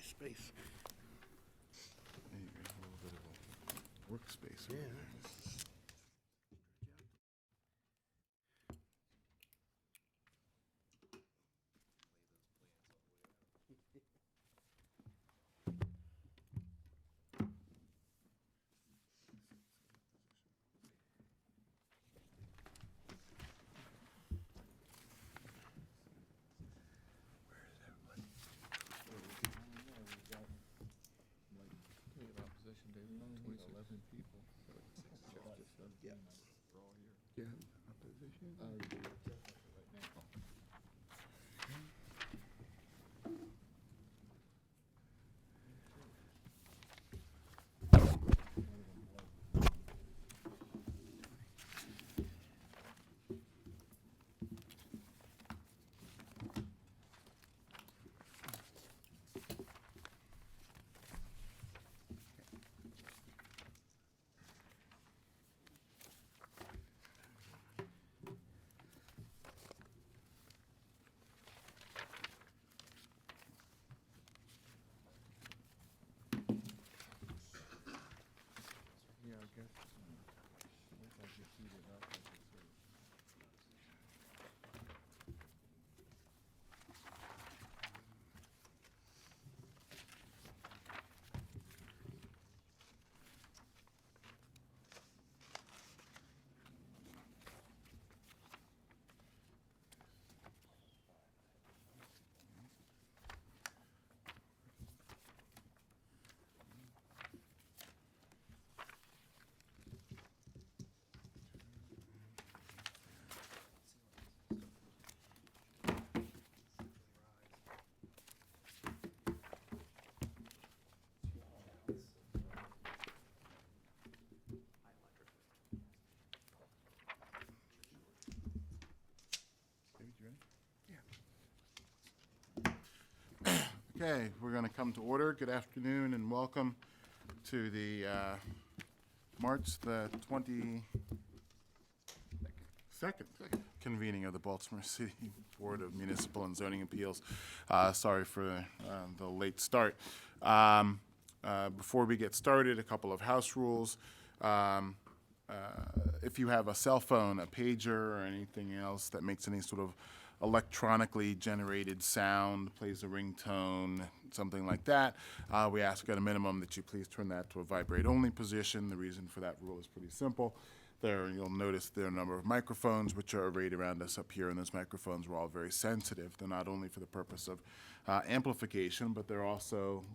space. There you go, a little bit of a workspace over there. Yeah, opposition. Yeah, I guess. Looks like you heated up. Like you said. Okay, we're going to come to order. Good afternoon and welcome to the March the 22nd convening of the Baltimore City Board of Municipal and Zoning Appeals. Sorry for the late start. Before we get started, a couple of house rules. If you have a cell phone, a pager, or anything else that makes any sort of electronically generated sound, plays a ringtone, something like that, we ask at a minimum that you please turn that to a vibrate-only position. The reason for that rule is pretty simple. There, you'll notice there are a number of microphones which are arrayed around us up here, and those microphones are all very sensitive. They're not only for the purpose of amplification, but they're also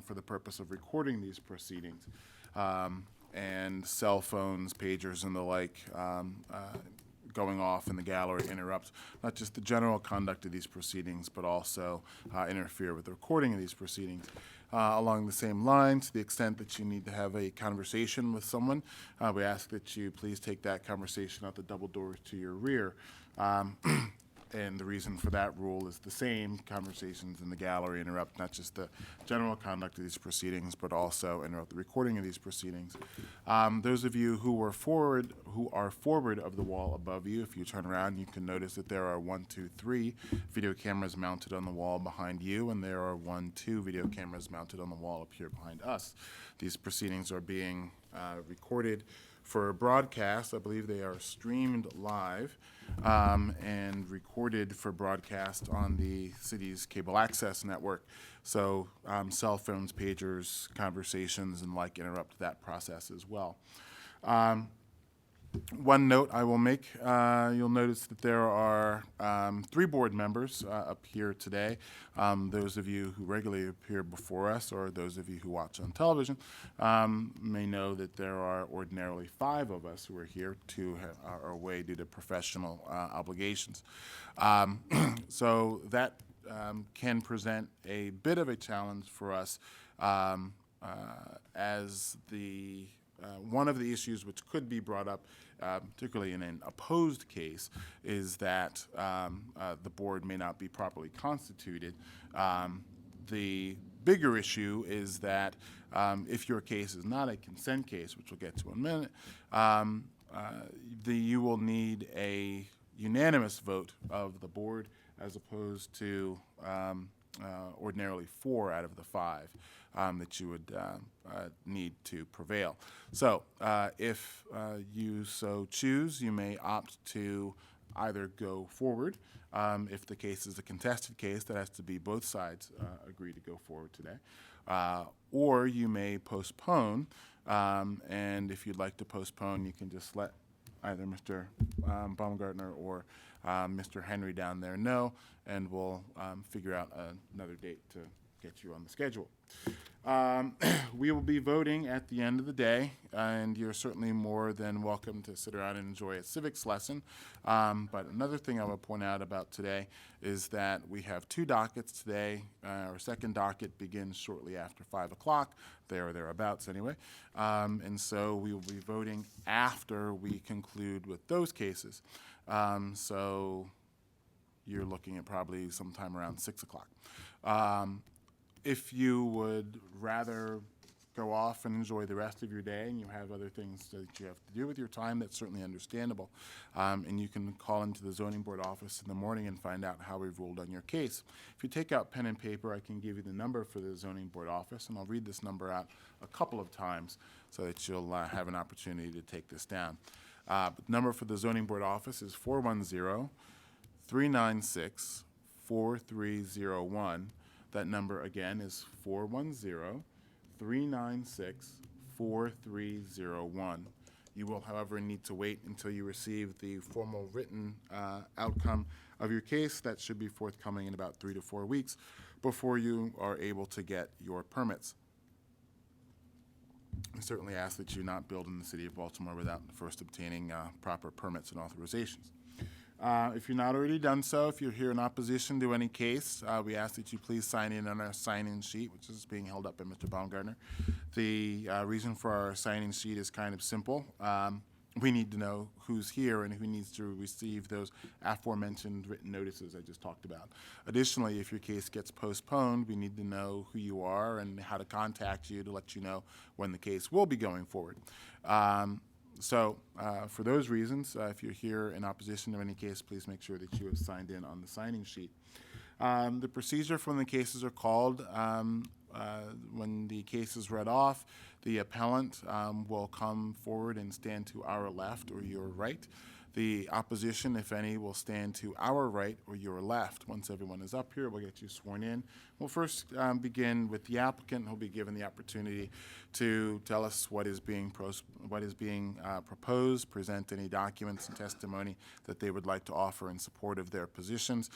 for the purpose of recording these proceedings. And cell phones, pagers, and the like going off in the gallery interrupt not just the general conduct of these proceedings, but also interfere with the recording of these proceedings. Along the same lines, to the extent that you need to have a conversation with someone, we ask that you please take that conversation out the double doors to your rear. And the reason for that rule is the same. Conversations in the gallery interrupt not just the general conduct of these proceedings, but also interrupt the recording of these proceedings. Those of you who are forward of the wall above you, if you turn around, you can notice that there are 3 video cameras mounted on the wall behind you, and there are 2 video cameras mounted on the wall up here behind us. These proceedings are being recorded for broadcast. I believe they are streamed live and recorded for broadcast on the city's cable access network. So cell phones, pagers, conversations, and like interrupt that process as well. One note I will make, you'll notice that there are 3 board members up here today. Those of you who regularly appear before us, or those of you who watch on television, may know that there are ordinarily 5 of us who are here. 2 are away due to professional obligations. So that can present a bit of a challenge for us as the one of the issues which could be brought up, particularly in an opposed case, is that the board may not be properly constituted. The bigger issue is that if your case is not a consent case, which we'll get to in a minute, you will need a unanimous vote of the board as opposed to ordinarily 4 out of the 5 that you would need to prevail. So if you so choose, you may opt to either go forward. If the case is a contested case, that has to be both sides agree to go forward today. Or you may postpone, and if you'd like to postpone, you can just let either Mr. Baumgartner or Mr. Henry down there know, and we'll figure out another date to get you on the schedule. We will be voting at the end of the day, and you're certainly more than welcome to sit around and enjoy a civics lesson. But another thing I will point out about today is that we have 2 dockets today. Our second docket begins shortly after 5 o'clock, there or thereabouts anyway. And so we will be voting after we conclude with those cases. So you're looking at probably sometime around 6 o'clock. If you would rather go off and enjoy the rest of your day and you have other things that you have to do with your time, that's certainly understandable. And you can call into the zoning board office in the morning and find out how we've ruled on your case. If you take out pen and paper, I can give you the number for the zoning board office, and I'll read this number out a couple of times so that you'll have an opportunity to take this down. The number for the zoning board office is 410-396-4301. That number again is 410-396-4301. You will, however, need to wait until you receive the formal written outcome of your case. That should be forthcoming in about 3 to 4 weeks before you are able to get your permits. I certainly ask that you not build in the city of Baltimore without first obtaining proper permits and authorizations. If you're not already done so, if you're here in opposition to any case, we ask that you please sign in on our sign-in sheet, which is being held up by Mr. Baumgartner. The reason for our sign-in sheet is kind of simple. We need to know who's here and who needs to receive those aforementioned written notices I just talked about. Additionally, if your case gets postponed, we need to know who you are and how to contact you to let you know when the case will be going forward. So for those reasons, if you're here in opposition to any case, please make sure that you have signed in on the signing sheet. The procedure for when the cases are called, when the case is read off, the appellant will come forward and stand to our left or your right. The opposition, if any, will stand to our right or your left. Once everyone is up here, we'll get you sworn in. We'll first begin with the applicant, who'll be given the opportunity to tell us what is being proposed, present any documents and testimony that they would like to offer in support of their positions,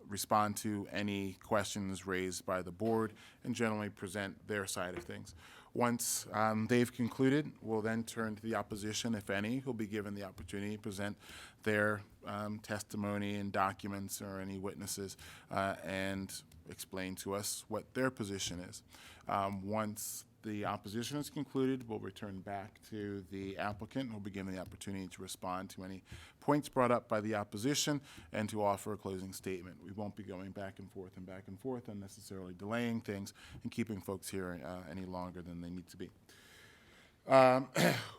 respond to any questions raised by the board, and generally present their side of things. Once they've concluded, we'll then turn to the opposition, if any, who'll be given the opportunity to present their testimony and documents or any witnesses and explain to us what their position is. Once the opposition is concluded, we'll return back to the applicant, who'll be given the opportunity to respond to any points brought up by the opposition and to offer a closing statement. We won't be going back and forth, unnecessarily delaying things and keeping folks here any longer than they need to be.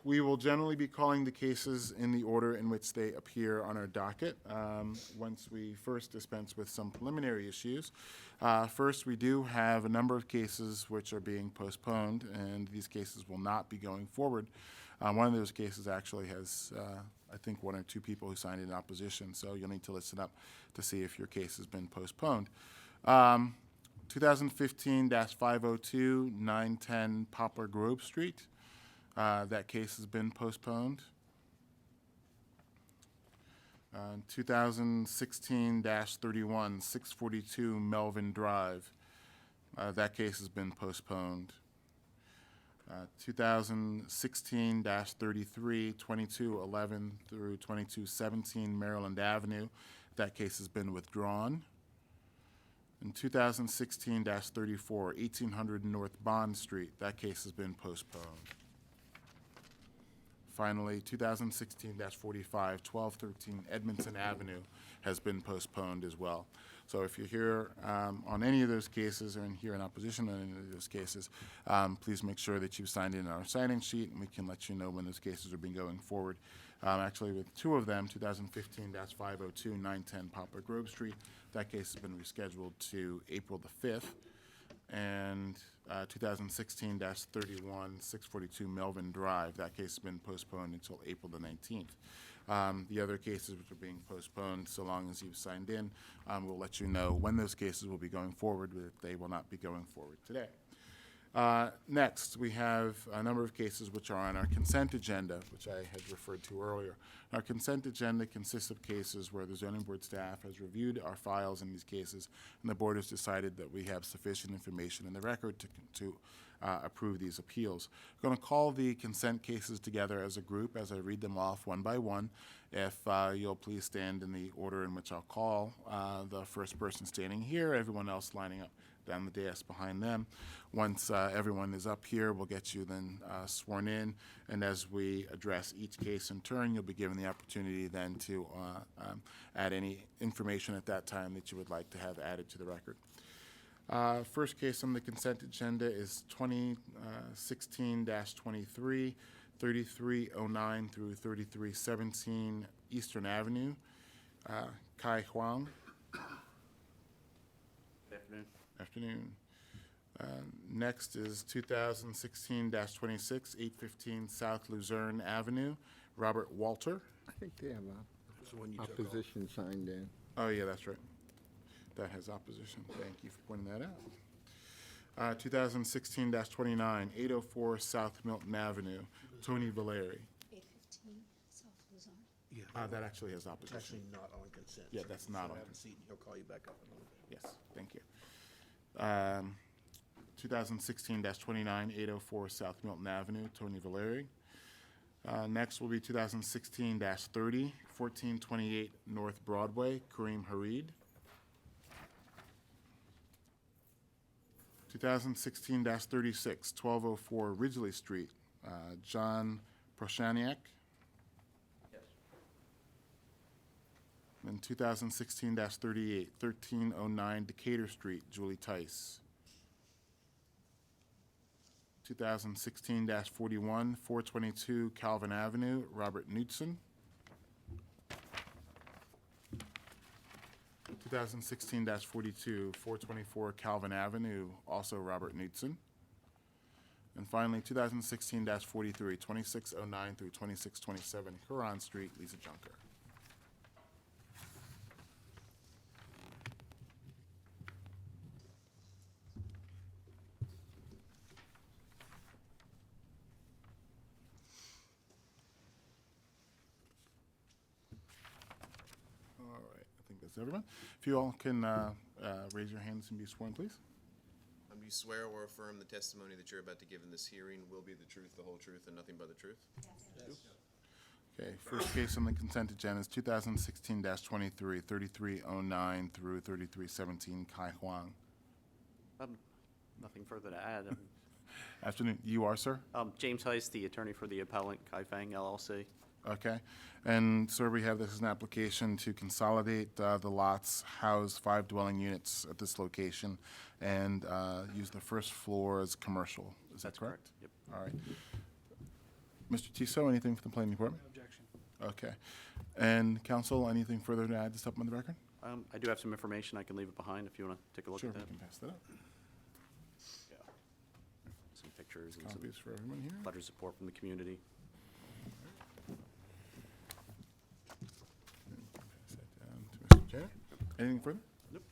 We will generally be calling the cases in the order in which they appear on our docket. Once we first dispense with some preliminary issues. First, we do have a number of cases which are being postponed, and these cases will not be going forward. One of those cases actually has, I think, 1 or 2 people who signed in opposition, so you'll need to listen up to see if your case has been postponed. 2015-502, 910 Poplar Grove Street. That case has been postponed. 2016-31, 642 Melvin Drive. That case has been postponed. 2016-33, 2211 through 2217 Maryland Avenue. That case has been withdrawn. And 2016-34, 1800 North Bond Street. That case has been postponed. Finally, 2016-45, 1213 Edmondson Avenue has been postponed as well. So if you're here on any of those cases or here in opposition on any of those cases, please make sure that you've signed in on our signing sheet, and we can let you know when those cases are being going forward Actually, with two of them, 2015-502, 910 Poplar Grove Street. That case has been rescheduled to April the 5th. And 2016-31, 642 Melvin Drive. That case has been postponed until April the 19th. The other cases which are being postponed, so long as you've signed in, we'll let you know when those cases will be going forward, but they will not be going forward today. Next, we have a number of cases which are on our consent agenda, which I had referred to earlier. Our consent agenda consists of cases where the zoning board staff has reviewed our files in these cases, and the board has decided that we have sufficient information in the record to approve these appeals. I'm going to call the consent cases together as a group as I read them off one by one. If you'll please stand in the order in which I'll call, the first person standing here, everyone else lining up down the dais behind them. Once everyone is up here, we'll get you then sworn in, and as we address each case in turn, you'll be given the opportunity then to add any information at that time that you would like to have added to the record. First case on the consent agenda is 2016-23, 3309 through 3317 Eastern Avenue. Kai Huang. Afternoon. Next is 2016-26, 815 South Luzerne Avenue. Robert Walter. I think they have opposition signed in. Oh, yeah, that's right. That has opposition. Thank you for pointing that out. 2016-29, 804 South Milton Avenue. Tony Valeri. 815 South Luzerne. Yeah, That actually has it's opposition. actually not on consent. Yeah, so that's you not should on have a consent. seat, and he'll call you back up in a little bit. Yes, thank you. 2016-29, 804 South Milton Avenue, Tony Valeri. Next will be 2016-30, 1428 North Broadway, Kareem Harid. 2016-36, 1204 Ridgely Street, John Proshaniak. Then 2016-38, 1309 Decatur Street, Julie Tice. 2016-41, 422 Calvin Avenue, Robert Knudsen. 2016-42, 424 Calvin Avenue, also Robert Knudsen. And finally, 2016-43, 2609 through 2627 Huron Street, Lisa Junker. All right, I think that's everyone. If you all can raise your hands and be sworn, please. Do you swear or affirm the testimony that you're about to give in this hearing will be the truth, the whole truth, and nothing but the truth? Okay, first case on the consent agenda is 2016-23, 3309 through 3317 Kai Huang. Nothing further to add. Afternoon, you are, sir? James Heist, the attorney for the appellant, Kai Fang LLC. Okay. And, sir, we have this as an application to consolidate the lots, house 5 dwelling units at this location, and use the first floor as commercial. Is that That's correct? Yep. All right. Mr. Tissot, anything from the planning department? Objection. Okay. And counsel, anything further to add to supplement the record? I do have some information. I can leave it behind if you want to take a look Sure, at we that. can pass that up. Yeah. Some pictures and some Copies for everyone here. letters of support from the community. Pass that down to Mr. Taylor. Anything further? Nope.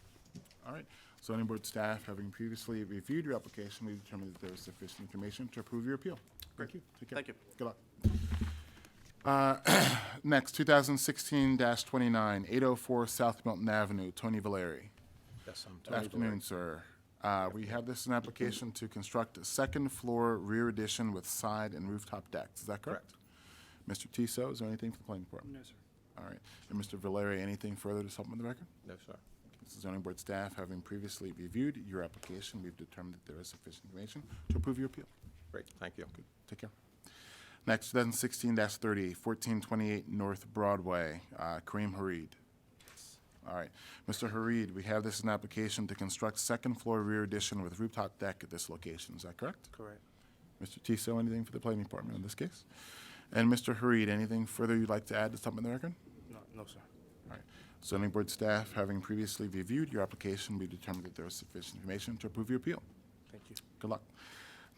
All right. Zoning board staff, having previously reviewed your application, we determined that there is sufficient information to approve your appeal. Thank you. Take care. Thank you. Good luck. Next, 2016-29, 804 South Milton Avenue, Tony Valeri. Yes, I'm Good afternoon, sir. We have this as an application to construct a second-floor rear addition with side and rooftop decks. Is that correct? Mr. Tissot, is there anything for the planning department? No, sir. All right. And Mr. Valeri, anything further to supplement the record? No, sir. This is zoning board staff, having previously reviewed your application, we've determined that there is sufficient information to approve your appeal. Great, thank you. Good. Take care. Next, 2016-30, 1428 North Broadway, Kareem Harid. All right. Mr. Harid, we have this as an application to construct second-floor rear addition with rooftop deck at this location. Is that correct? Correct. Mr. Tissot, anything for the planning department in this case? And Mr. Hareed, anything further you'd like to add to supplement the record? No, sir. All right. Zoning board staff, having previously reviewed your application, we determined that there is sufficient information to approve your appeal. Thank you. Good luck.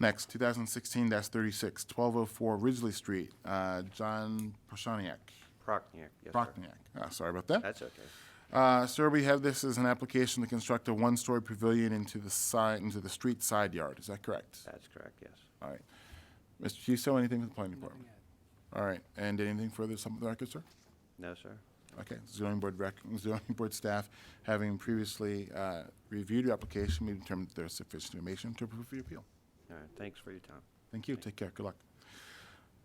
Next, 2016-36, 1204 Ridgely Street, John Proshaniak. Prochniak, yes, sir. Prochniak. Sorry about that. That's okay. Sir, we have this as an application to construct a one-story pavilion into the street side yard. Is that correct? That's correct, yes. All right. Mr. Chiso, anything from the planning department? All right. And anything further to supplement the record, sir? No, sir. Okay. Zoning board staff, having previously reviewed your application, we determined that there is sufficient information to approve your appeal. All right, thanks for your time. Thank you. Take care. Good luck.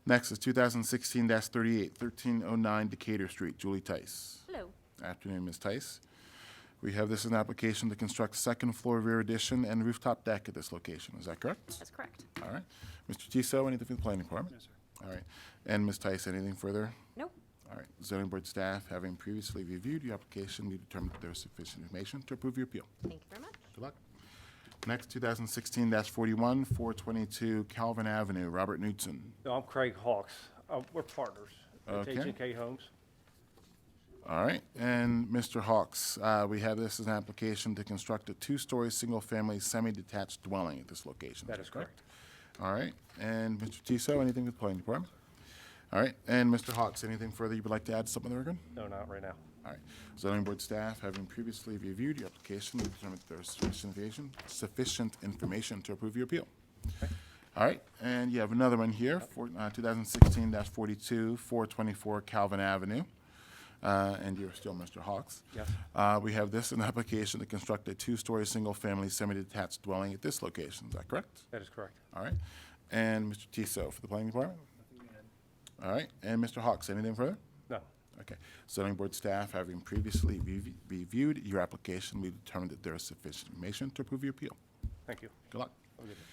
Next is 2016-38, 1309 Decatur Street, Julie Tice. Hello. Afternoon, Ms. Tice. We have this as an application to construct second floor rear addition and rooftop deck at this location. Is that correct? That's correct. All right. Mr. Tiso, anything from the planning department? No, sir. All right. And Ms. Tice, anything further? Nope. All right. Zoning board staff, having previously reviewed your application, we determined that there is sufficient information to approve your appeal. Thank you very much. Good luck. Next, 2016-41, 422 Calvin Avenue, Robert Knudsen. No, I'm Craig Hawks. We're partners with Okay. H&K Homes. All right. And Mr. Hawks, we have this as an application to construct a two-story, single-family, semi-detached dwelling at this location. That is correct. All right. And Mr. Tiso, anything with the planning department? All right. And Mr. Hawks, anything further you would like to add to supplement the record? No, not right now. All right. Zoning board staff, having previously reviewed your application, we determined that there is sufficient information to approve your appeal. All right. And you have another one here for 2016-42, 424 Calvin Avenue. And you're still Mr. Hawks. Yes. We have this an application to construct a two-story, single-family, semi-detached dwelling at this location. Is that correct? That is correct. All right. And Mr. Tiso for the planning department? All right. And Mr. Hawks, anything further? No. Okay. Zoning board staff, having previously reviewed your application, we determined that there is sufficient information to approve your appeal. Thank you. Good luck. Have a good day.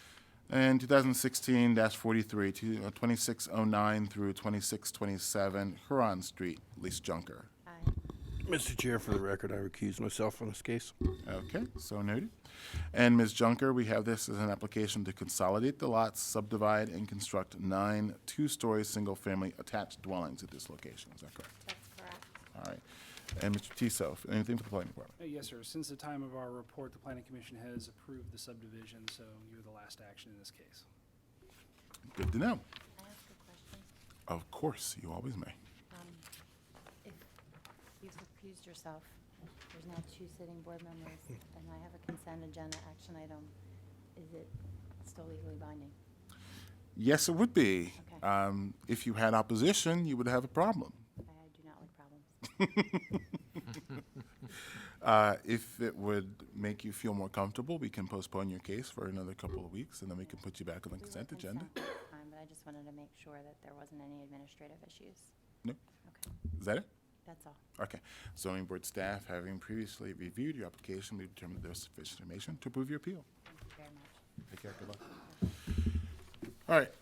And 2016-43, 2609 through 2627 Huron Street, Lise Junker. Aye. Mr. Chair, for the record, I recuse myself from this case. Okay, so noted. And Ms. Junker, we have this as an application to consolidate the lots, subdivide, and construct 9 two-story, single-family attached dwellings at this location. Is that correct? That's correct. All right. And Mr. Tiso, anything for the planning department? Yes, sir. Since the time of our report, the planning commission has approved the subdivision, so you're the last action in this case. Good to know. Can I ask a question? Of course, you always may. If you've recused yourself, there's now 2 sitting board members, and I have a consent agenda action item. Is it still legally binding? Yes, it would be. Okay. If you had opposition, you would have a problem. I do not like problems. If it would make you feel more comfortable, we can postpone your case for another couple of weeks, and then we can put you back on the We were consent agenda. fine, but I just wanted to make sure that there wasn't any administrative issues. Nope. Okay, Is that it? that's all. Okay. Zoning board staff, having previously reviewed your application, we determined there's sufficient information to approve your appeal. Thank you very much. Take care. Good luck. All right.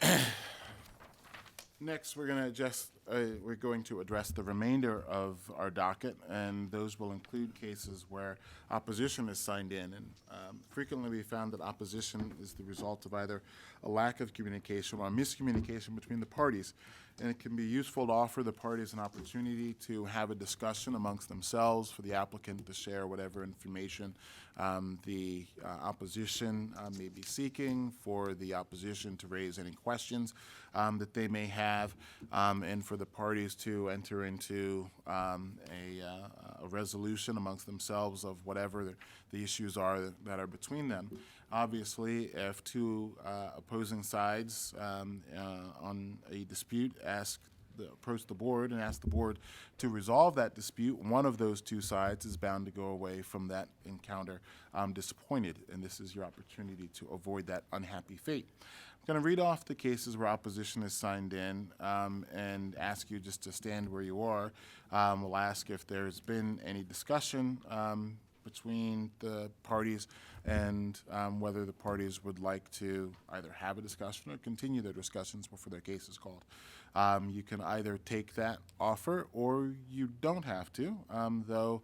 Next, we're going to address the remainder of our docket, and those will include cases where opposition is signed in. And frequently, we found that opposition is the result of either a lack of communication or miscommunication between the parties. And it can be useful to offer the parties an opportunity to have a discussion amongst themselves, for the applicant to share whatever information the opposition may be seeking, for the opposition to raise any questions that they may have, and for the parties to enter into a resolution amongst themselves of whatever the issues are that are between them. Obviously, if 2 opposing sides on a dispute approach the board and ask the board to resolve that dispute, one of those 2 sides is bound to go away from that encounter disappointed, and this is your opportunity to avoid that unhappy fate. I'm going to read off the cases where opposition is signed in and ask you just to stand where you are. We'll ask if there's been any discussion between the parties and whether the parties would like to either have a discussion or continue their discussions before their case is called. You can either take that offer or you don't have to, though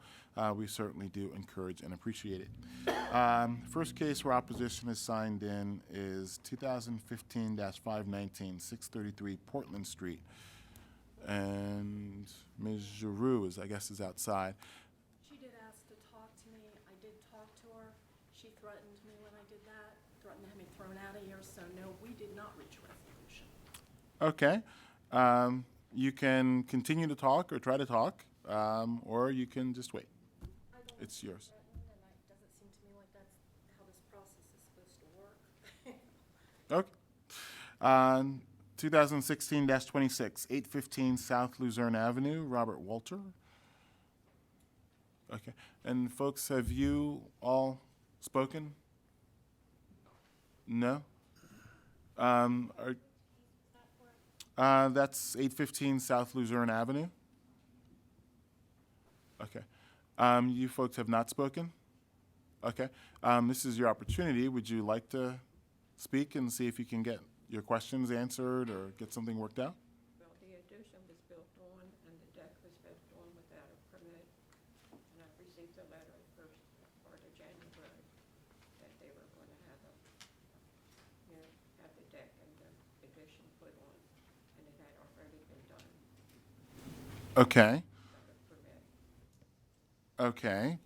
we certainly do encourage and appreciate it. First case where opposition is signed in is 2015-519, 633 Portland Street. And Ms. Giroux is, I guess, is outside. She did ask to talk to me. I did talk to her. She threatened me when I did that, threatened to have me thrown out of here, so no, we did not reach a resolution. Okay. You can continue to talk or try to talk, or you can just wait. I don't It's wanna be yours. threatened, and it doesn't seem to me like that's how this process is supposed to work. Okay. 2016-26, 815 South Luzerne Avenue, Robert Walter. Okay. And folks, have you all spoken? No? That's 815 South Luzerne Avenue. Okay. You folks have not spoken? Okay. This is your opportunity. Would you like to speak and see if you can get your questions answered or get something worked out? Well, the addition was built on, and the deck was built on without a permit. And I received a letter the first part of January that they were going to have have the deck and the addition put on, and it had already been done Okay. without a permit. Okay.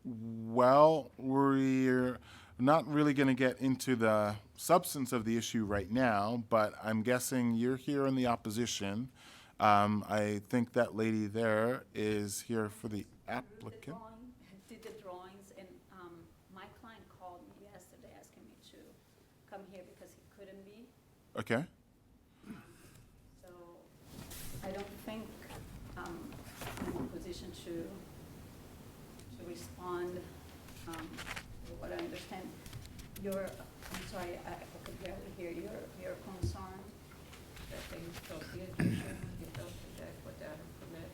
Well, we're not really going to get into the substance of the issue right now, but I'm guessing you're here in the opposition. I think that lady there is here for the applicant. Did the drawings, and my client called me yesterday asking me to come here because he couldn't be. Okay. So I don't think I'm in a position to respond. What I understand, I'm sorry, I could barely hear your concern. That they built the addition, they built the deck without a permit.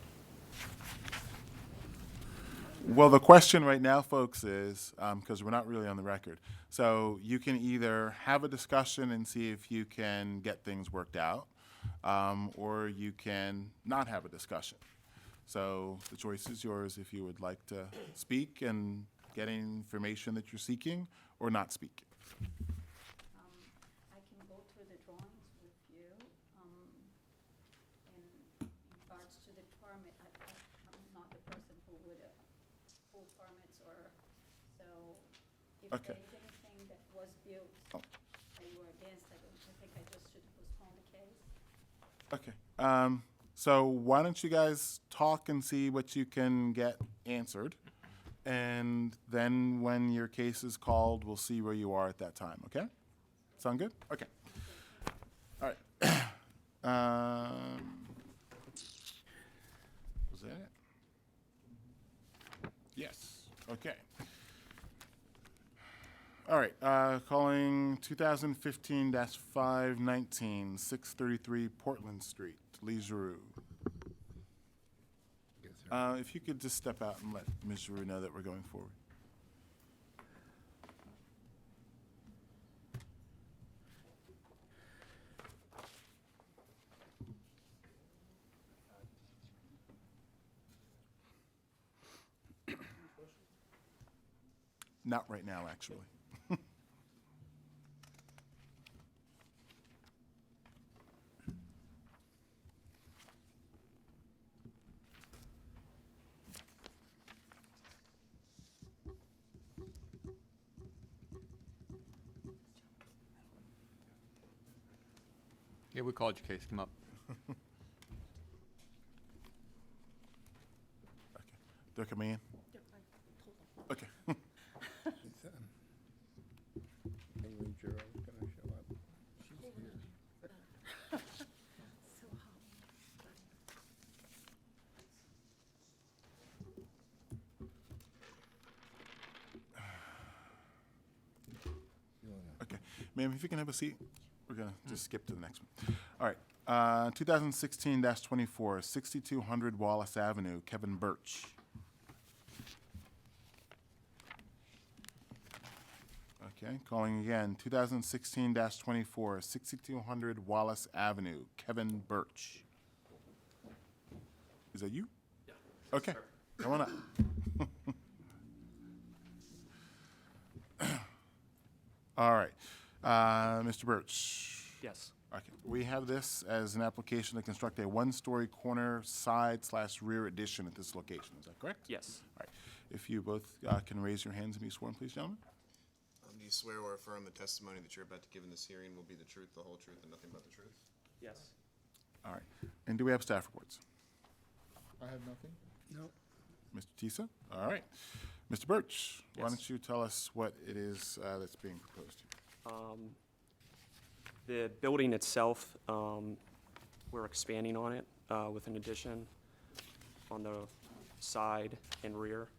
Well, the question right now, folks, is, because we're not really on the record, so you can either have a discussion and see if you can get things worked out, or you can not have a discussion. So the choice is yours if you would like to speak and get information that you're seeking or not speak. I can go through the drawings with you. In regards to the permit, I'm not the person who would pull permits so if Okay. there's anything that was built and you were against, I think I just should postpone the case. Okay. So why don't you guys talk and see what you can get answered? And then when your case is called, we'll see where you are at that time, okay? Sound good? Okay. All right. Was that it? Yes. Okay. All right. Calling 2015-519, 633 Portland Street, Lee Giroux. If you could just step out and let Ms. Giroux know that we're going forward. Not right now, actually. Yeah, we called your case. Come up. Okay. They're coming in? Okay. Amy Giroux's gonna show up. She's here. So hot. Okay. Ma'am, if you can have a seat, we're going to just skip to the next one. All right. 2016-24, 6200 Wallace Avenue, Kevin Birch. Okay, calling again, 2016-24, 6200 Wallace Avenue, Kevin Birch. Is that you? Yeah. Okay, come on up. All right, Mr. Birch. Yes. Okay, we have this as an application to construct a one-story corner side/rear addition at this location. Is that correct? Yes. All right. If you both can raise your hands and be sworn, please, gentlemen. Do you swear or affirm the testimony that you're about to give in this hearing will be the truth, the whole truth, and nothing but the truth? Yes. All right. And do we have staff reports? I have nothing. Nope. Mr. Tisa? All right. Mr. Birch, why Yes. don't you tell us what it is that's being proposed here? The building itself, we're expanding on it with an addition on the side and rear.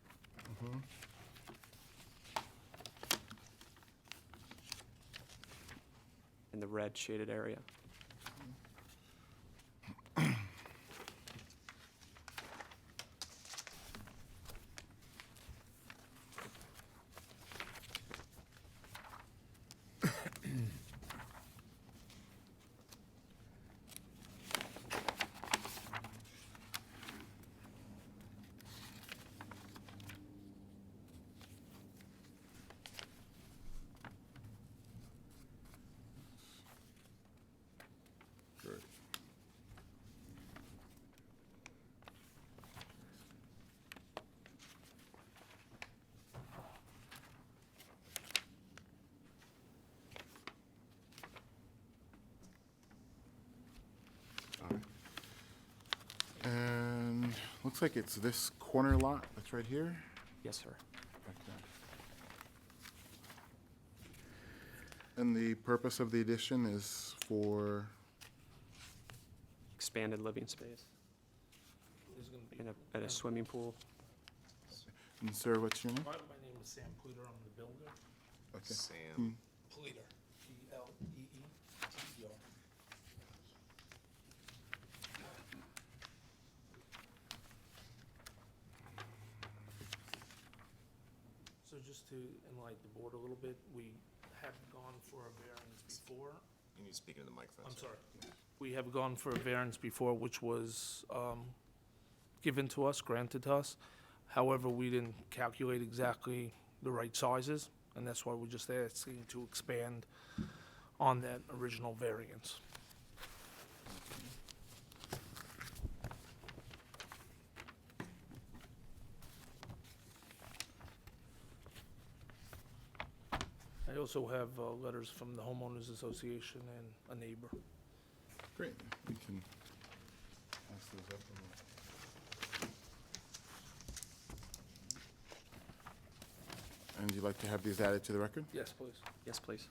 In the red shaded area. Good. All right. And looks like it's this corner lot that's right here. Yes, sir. Okay. And the purpose of the addition is for, Expanded living space. At a swimming pool. and sir, what's your name? My name is Sam Pluter, I'm the builder. Okay. Sam. Pluter, P-L-E-E-T-E-R. So just to enlighten the board a little bit, we have gone for a variance before. You need to speak into the microphone. I'm sir. sorry. We have gone for a variance before, which was given to us, granted to us. However, we didn't calculate exactly the right sizes, and that's why we're just asking to expand on that original variance. I also have letters from the homeowners association and a neighbor. Great. We can pass those up. And you'd like to have these added to the record? Yes, please. Yes, please.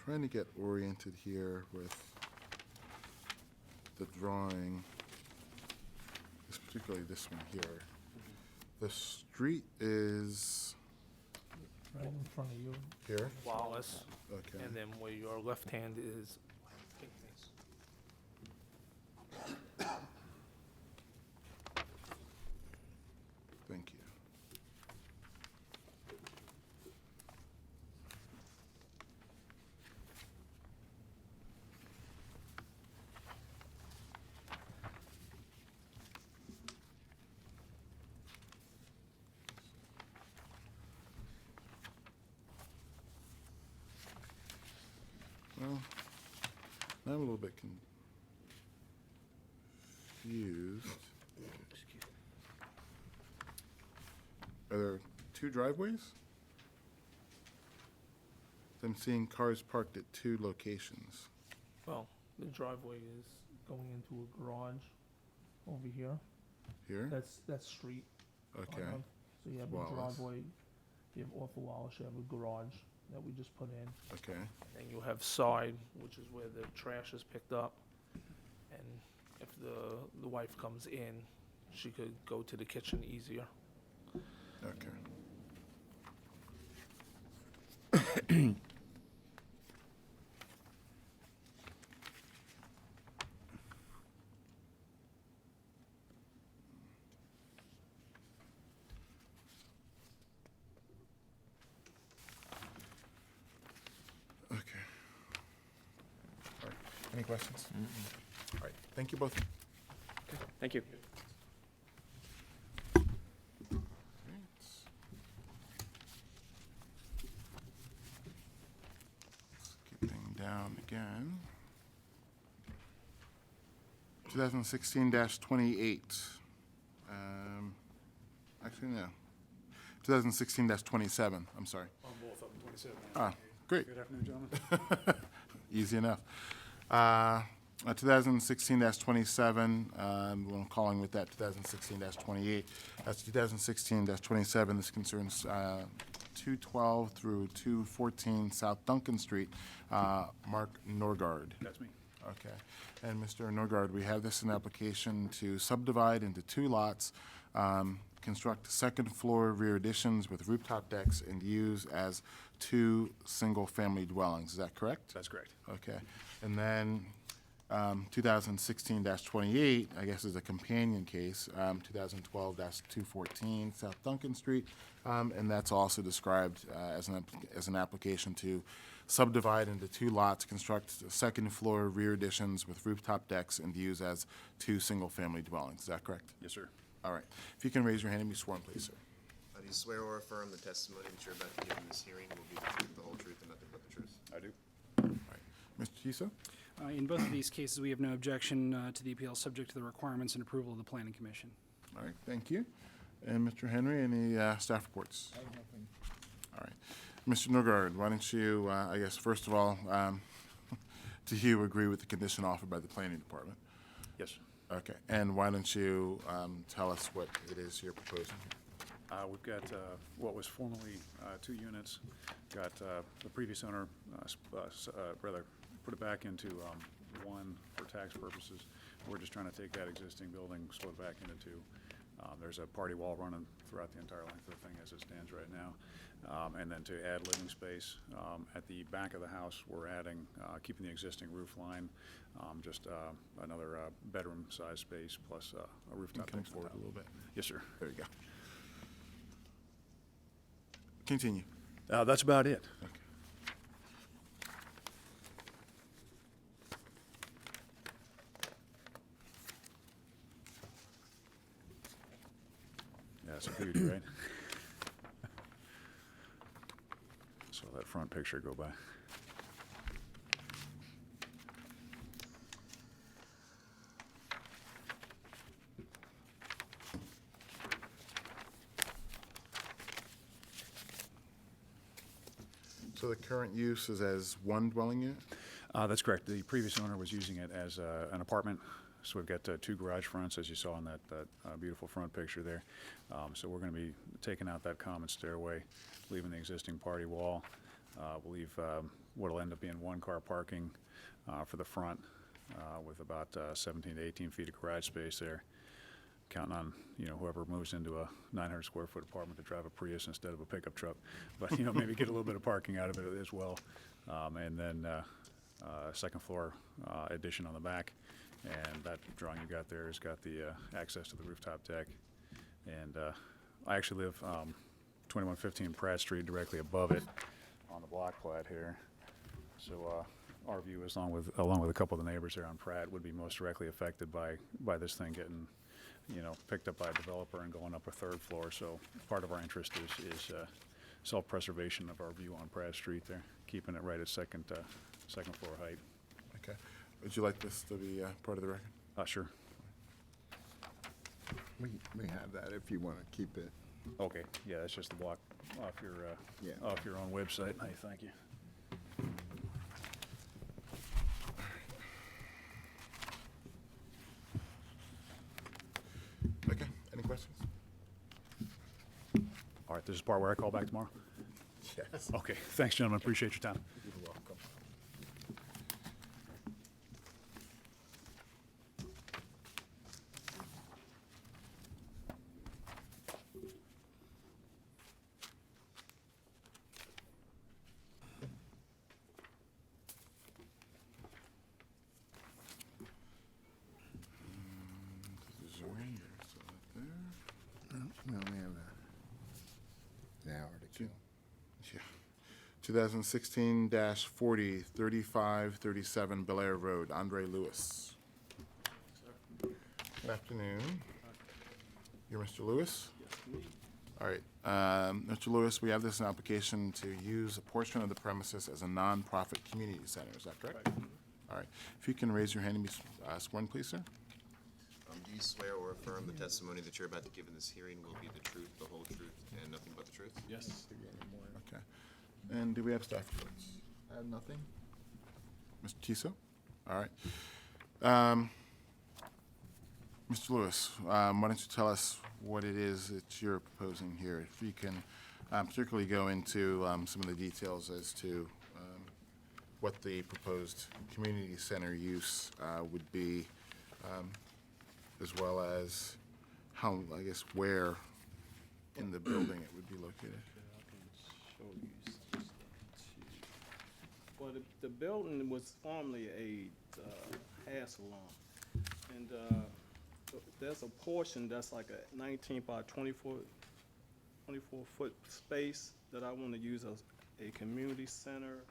Trying to get oriented here with the drawing, particularly this one here. The street is Right in front of you. here? Wallace. Okay. And then where your left hand is. Thank you. Well, I'm a little bit confused. Are there two driveways? I'm seeing cars parked at two locations. Well, the driveway is going into a garage over here. Here? That's street. Okay. So you have a Wallace. driveway, you have off of Wallace, you have a garage that we just put in. Okay. And you have side, which is where the trash is picked up. And if the wife comes in, she could go to the kitchen easier. Okay. Okay. All right. Any questions? All right. Thank you both. Thank you. Skipping down again. 2016-28. Actually, no. 2016-27, I'm sorry. On both of them, 27. Ah, great. Good afternoon, gentlemen. Easy enough. 2016-27, I'm calling with that 2016-28. That's 2016-27. This concerns 212 through 214 South Duncan Street. Mark Norgard. That's me. Okay. And Mr. Norgard, we have this in application to subdivide into 2 lots, construct second-floor rear additions with rooftop decks, and use as 2 single-family dwellings. Is that correct? That's correct. Okay. And then 2016-28, I guess, is a companion case, 2012-214 South Duncan Street, and that's also described as an application to subdivide into 2 lots, construct second-floor rear additions with rooftop decks, and use as 2 single-family dwellings. Is that correct? Yes, sir. All right. If you can raise your hand and be sworn, please, sir. Do you swear or affirm the testimony that you're about to give in this hearing will be the truth, the whole truth, and nothing but the truth? I do. All right. Mr. Chiso? In both of these cases, we have no objection to the appeal, subject to the requirements and approval of the Planning Commission. All right, thank you. And Mr. Henry, any staff reports? I have nothing. All right. Mr. Norgard, why don't you, I guess, first of all, do you agree with the condition offered by the planning department? Yes. Okay, and why don't you tell us what it is you're proposing? We've got what was formerly 2 units. Got the previous owner, rather, put it back into 1 for tax purposes. We're just trying to take that existing building, split it back into 2. There's a party wall running throughout the entire length of the thing as it stands right now. And then to add living space, at the back of the house, we're adding, keeping the existing roof line, just another bedroom size space plus a rooftop. Come deck on forward top. a little bit. Yes, sir. There you go. Continue. That's about it. Okay. Yeah, it's a beauty, right? Saw that front picture go by. So the current use is as 1 dwelling unit? That's correct. The previous owner was using it as an apartment. So we've got 2 garage fronts, as you saw in that beautiful front picture there. So we're going to be taking out that common stairway, leaving the existing party wall. We'll leave what'll end up being 1-car parking for the front with about 17 to 18 feet of garage space there. Counting on, whoever moves into a 900 square foot apartment to drive a Prius instead of a pickup truck. But, maybe get a little bit of parking out of it as well. And then second floor addition on the back. And that drawing you got there has got the access to the rooftop deck. And I actually live 2115 Pratt Street, directly above it on the block plat here. So our view, along with a couple of the neighbors there on Pratt, would be most directly affected by this thing getting, picked up by a developer and going up a 3rd floor. So part of our interest is self-preservation of our view on Pratt Street there, keeping it right at second floor height. Okay. Would you like this to be part of the record? Sure. We have that if you want to keep it. Okay, yeah, that's just the block off your own website. Hey, thank you. Okay, any questions? This is the part where I call back tomorrow? Yes. Okay, thanks, gentlemen, appreciate your time. You're welcome. This is right here, so right there. We only have an hour to go. Yeah. 2016-40, 3537 Bel Air Road, Andre Lewis. Good afternoon. You're Mr. Lewis? Yes, all right. Mr. Lewis, we have this application to use a portion of the premises as a nonprofit community center. Is that correct? All right. If you can raise your hand and be sworn, please, sir. Do you swear or affirm the testimony that you're about to give in this hearing will be the truth, the whole truth, and nothing but the truth? Yes. Okay. And do we have staff reports? I have nothing. Mr. Tiso? All right. Mr. Lewis, why don't you tell us what it is that you're proposing here? If you can particularly go into some of the details as to what the proposed community center use would be, as well as how, I guess, where in the building it would be located. Show you some stuff too. Well, the building was formerly a hair salon, and there's a portion that's like a 19 by 24 foot space that I want to use as a community center.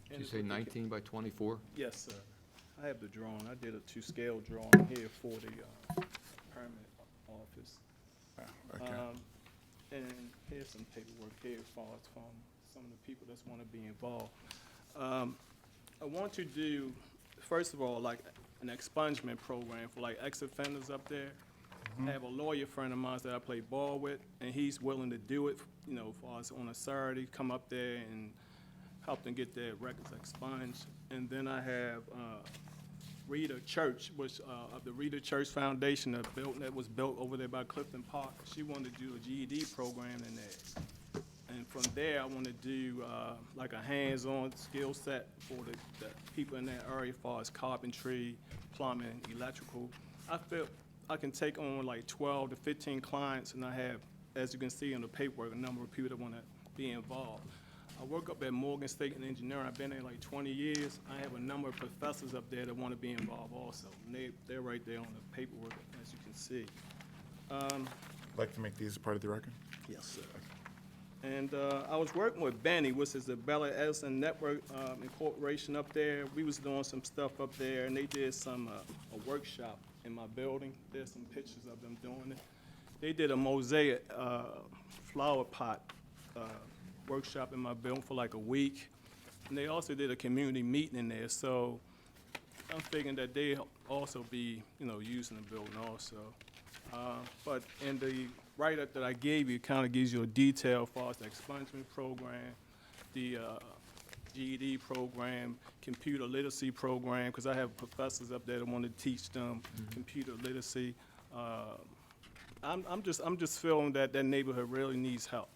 Did you say 19 by 24? Yes, sir. I have the drawing. I did a 2-scale drawing here for the permit office. Okay. And here's some paperwork here as far as from some of the people that want to be involved. I want to do, first of all, like an expungement program for like ex-offenders up there. I have a lawyer friend of mine that I play ball with, and he's willing to do it, you know, for us on a Saturday, come up there and help them get their records expunged. And then I have Rita Church, which of the Rita Church Foundation, a building that was built over there by Clifton Park. She wanted to do a GED program in there. And from there, I want to do like a hands-on skill set for the people in that area as far as carpentry, plumbing, electrical. I feel I can take on like 12 to 15 clients, and I have, as you can see in the paperwork, a number of people that want to be involved. I work up at Morgan State in engineering. I've been there like 20 years. I have a number of professors up there that want to be involved also. And they're right there on the paperwork, as you can see. Like to make these a part of the record? Yes, sir. And I was working with Benny, which is the Bella Edison Network Incorporation up there. We was doing some stuff up there, and they did some a workshop in my building. There's some pictures of them doing it. They did a mosaic flower pot workshop in my building for like a week. And they also did a community meeting in there. So I'm thinking that they also be, you know, using the building also. But in the write-up that I gave you, it kind of gives you a detail as far as the expungement program, the GED program, computer literacy program, because I have professors up there that want to teach them computer literacy. I'm just feeling that that neighborhood really needs help.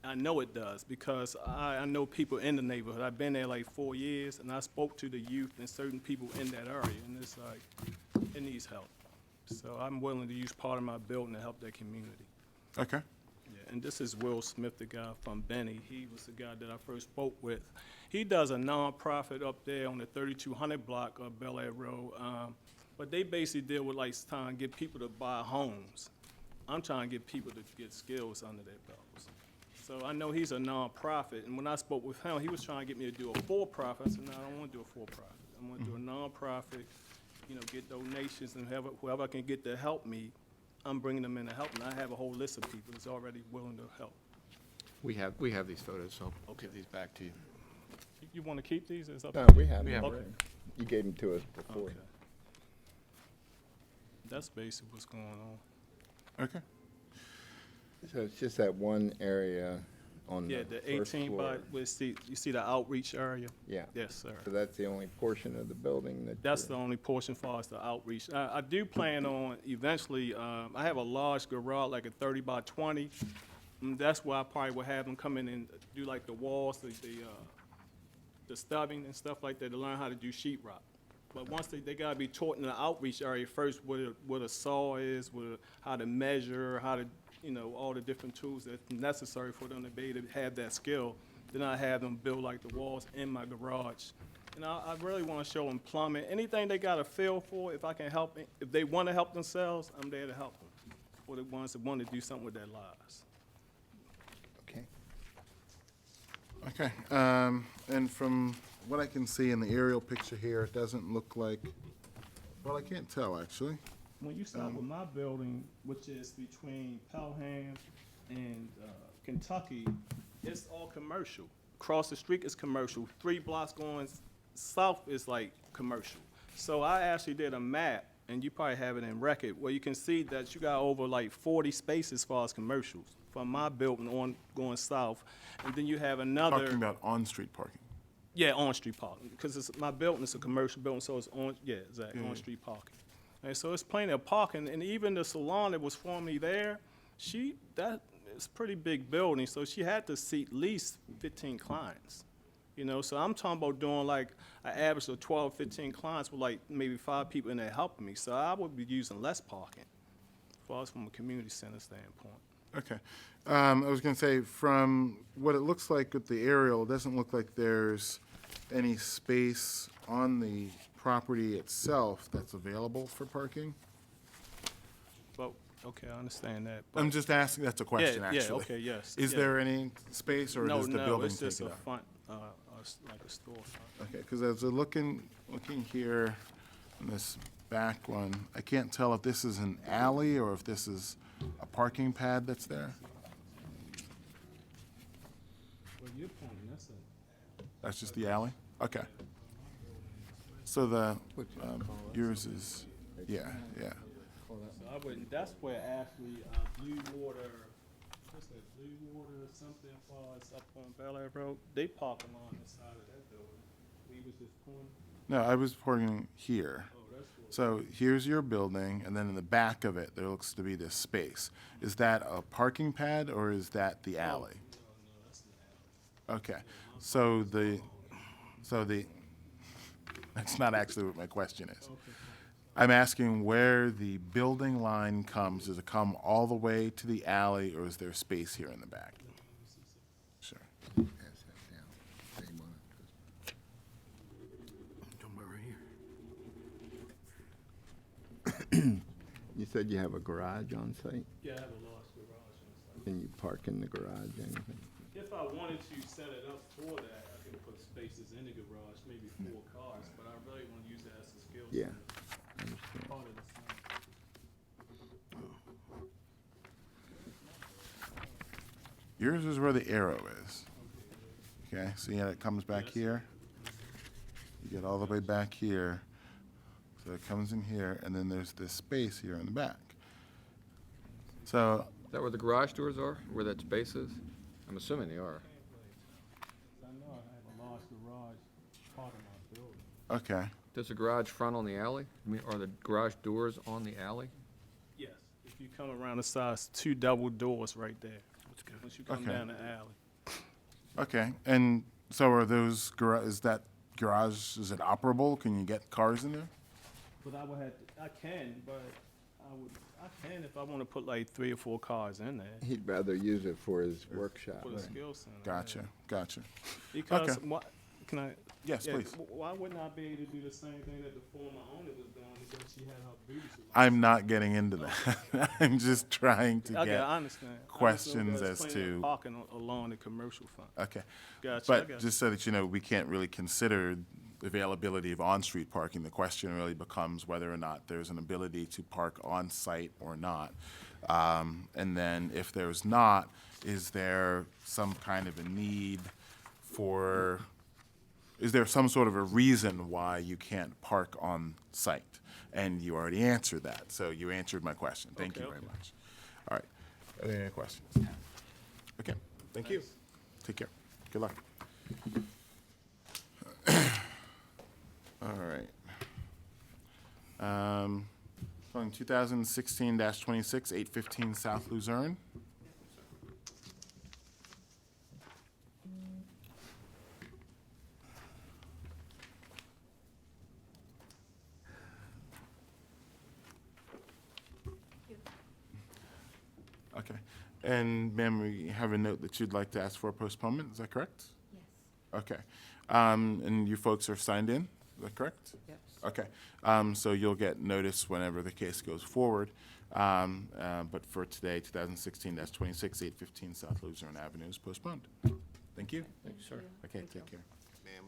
I know it does, because I know people in the neighborhood. I've been there like 4 years, and I spoke to the youth and certain people in that area, and it's like, it needs help. So I'm willing to use part of my building to help that community. Okay. Yeah, and this is Will Smith, the guy from Benny. He was the guy that I first spoke with. He does a nonprofit up there on the 3200 block of Bel Air Road, but they basically deal with like trying to get people to buy homes. I'm trying to get people to get skills under their belts. So I know he's a nonprofit, and when I spoke with him, he was trying to get me to do a for-profit. I said, no, I don't want to do a for-profit. I want to do a nonprofit, you know, get donations, and whoever I can get to help me, I'm bringing them in to help, and I have a whole list of people that's already willing to help. We have these photos, so I'll give these back to you. You want to keep these? It's up No, to you. we have We them. have Okay. You gave them to us before. Okay. That's basically what's going on. Okay. So it's just that one area on Yeah, the the first 18 floor? by, you see the outreach area? Yeah. Yes, sir. So that's the only portion of the building that? That's the only portion far as the outreach. I do plan on eventually, I have a large garage, like a 30 by 20. That's where I probably will have them come in and do like the walls, the stubbing and stuff like that to learn how to do sheet rock. But once they gotta be taught in the outreach area first, what a saw is, how to measure, how to, all the different tools that's necessary for them to be able to have that skill. Then I have them build like the walls in my garage. And I really wanna show them plumbing, anything they got a feel for, if I can help, if they wanna help themselves, I'm there to help them. For the ones that wanna do something with their lives. Okay. Okay, and from what I can see in the aerial picture here, it doesn't look like, well, I can't tell, actually. When you start with my building, which is between Pelham and Kentucky, it's all commercial. Across the street is commercial. 3 blocks going south is like commercial. So I actually did a map, and you probably have it in record, where you can see that you got over like 40 spaces as far as commercials from my building on going south. And then you have another. Talking about on-street parking. Yeah, on-street parking, because my building is a commercial building, so it's on, yeah, exactly, on-street parking. And so it's plenty of parking, and even the salon that was formerly there, that is a pretty big building, so she had to seat at least 15 clients. So I'm talking about doing like an average of 12, 15 clients with like maybe 5 people in there helping me. So I would be using less parking, as far as from a community center standpoint. Okay. I was going to say, from what it looks like with the aerial, it doesn't look like there's any space on the property itself that's available for parking. But, okay, I understand that. I'm just asking, that's a question, Yeah, actually. okay, yes. Is yeah. there any space, or does the No, building it's take just it a up? front, like a storefront. Okay, because as we're looking here in this back one, I can't tell if this is an alley or if this is a parking pad that's there. Well, you're pointing, That's just the alley? Okay. So yours is, yeah. So I wouldn't, that's where actually Blue Water, what's that, Blue Water or something, as up on Bel Air Road, they park along the side of that building. We was just pointing. No, I was parking here. Oh, that's what. So here's your building, and then in the back of it, there looks to be this space. Is that a parking pad, or is that the alley? No, that's the alley. Okay, so that's not actually what my question is. Okay. I'm asking where the building line comes. Does it come all the way to the alley, or is there space here in the back? Sure. Pass that down. Same on it. Come over here. You said you have a garage on site? Yeah, I have a large garage on site. Can you park in the garage, anything? If I wanted to set it up for that, I could put spaces in the garage, maybe 4 cars, but I really want to use that as a skill Yeah, center. I understand. Part of the site. Yours is where the arrow is. Okay, see how it comes back here? You get all the way back here. So it comes in here, and then there's this space here in the back. So, Is that where the garage doors are, where that space is? I'm assuming they are. I know I have a large garage, part of my building. okay. Does the garage front on the alley? I mean, are the garage doors on the alley? Yes, if you come around the side, it's 2 double doors right there. That's good. Once you come Okay. down the alley. Okay, and so are those is that garage, is it operable? Can you get cars in there? But I would have, I can, but I can if I want to put like 3 or 4 cars in there. He'd rather use it for his workshop. For the skill center. Gotcha. Because, Okay. what, can I? Yes, yeah, please. Why wouldn't I be able to do the same thing that the former owner was doing because she had her beauty salon? I'm not getting into that. I'm just trying to Okay, get I understand. questions There's as plenty of to. parking along the commercial front. Okay. Gotcha, I But gotcha. just so that you know, we can't really consider the availability of on-street parking. The question really becomes whether or not there's an ability to park on-site or not. And then if there's not, is there some kind of a need for, is there some sort of a reason why you can't park on-site? And you already answered that, so you answered my question. Thank you Okay, very okay. much. All right, are there any questions? Okay, thank you. Take care. Good luck. All right. Calling 2016-26, 815 South Luzerne. Okay. And ma'am, we have a note that you'd like to ask for a postponement, is that correct? Yes. Okay. And you folks are signed in, is that correct? Yes. Okay. So you'll get notice whenever the case goes forward. But for today, 2016-26, 815 South Luzerne Avenue is postponed. Thank you. Thank you, sir. Okay, take care. Ma'am,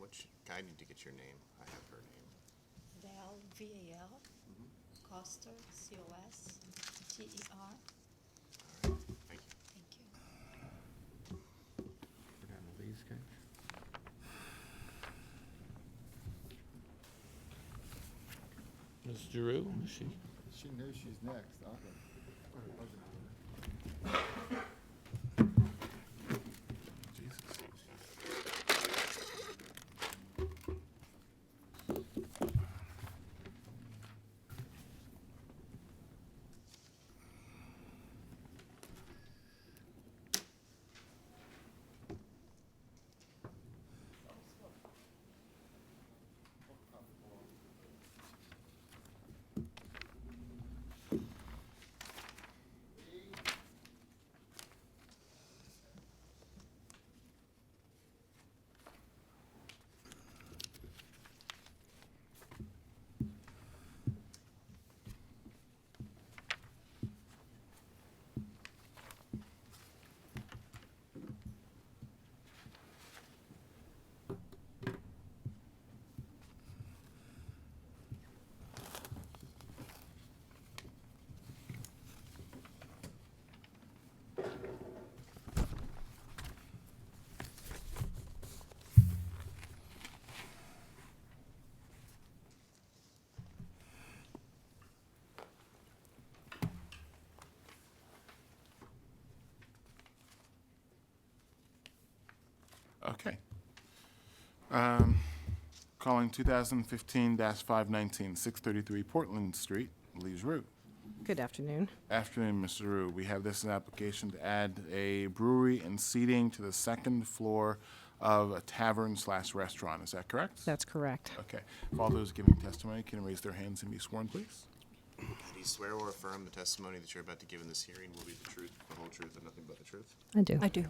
I need to get your name. I have her name. Val, V-A-L, Coster, C-O-S-T-E-R. All right, thank you. Thank you. We're down to Lee's case. Ms. Giroux, is she? She knows she's next. Okay. Calling 2015-519, 633 Portland Street, Lee's Route. Good afternoon. Afternoon, Mr. Rue. We have this an application to add a brewery and seating to the second floor of a tavern/restaurant. Is that correct? That's correct. Okay. If all those giving testimony can raise their hands and be sworn, please. Do you swear or affirm the testimony that you're about to give in this hearing will be the truth, the whole truth, and nothing but the truth? I do. All right.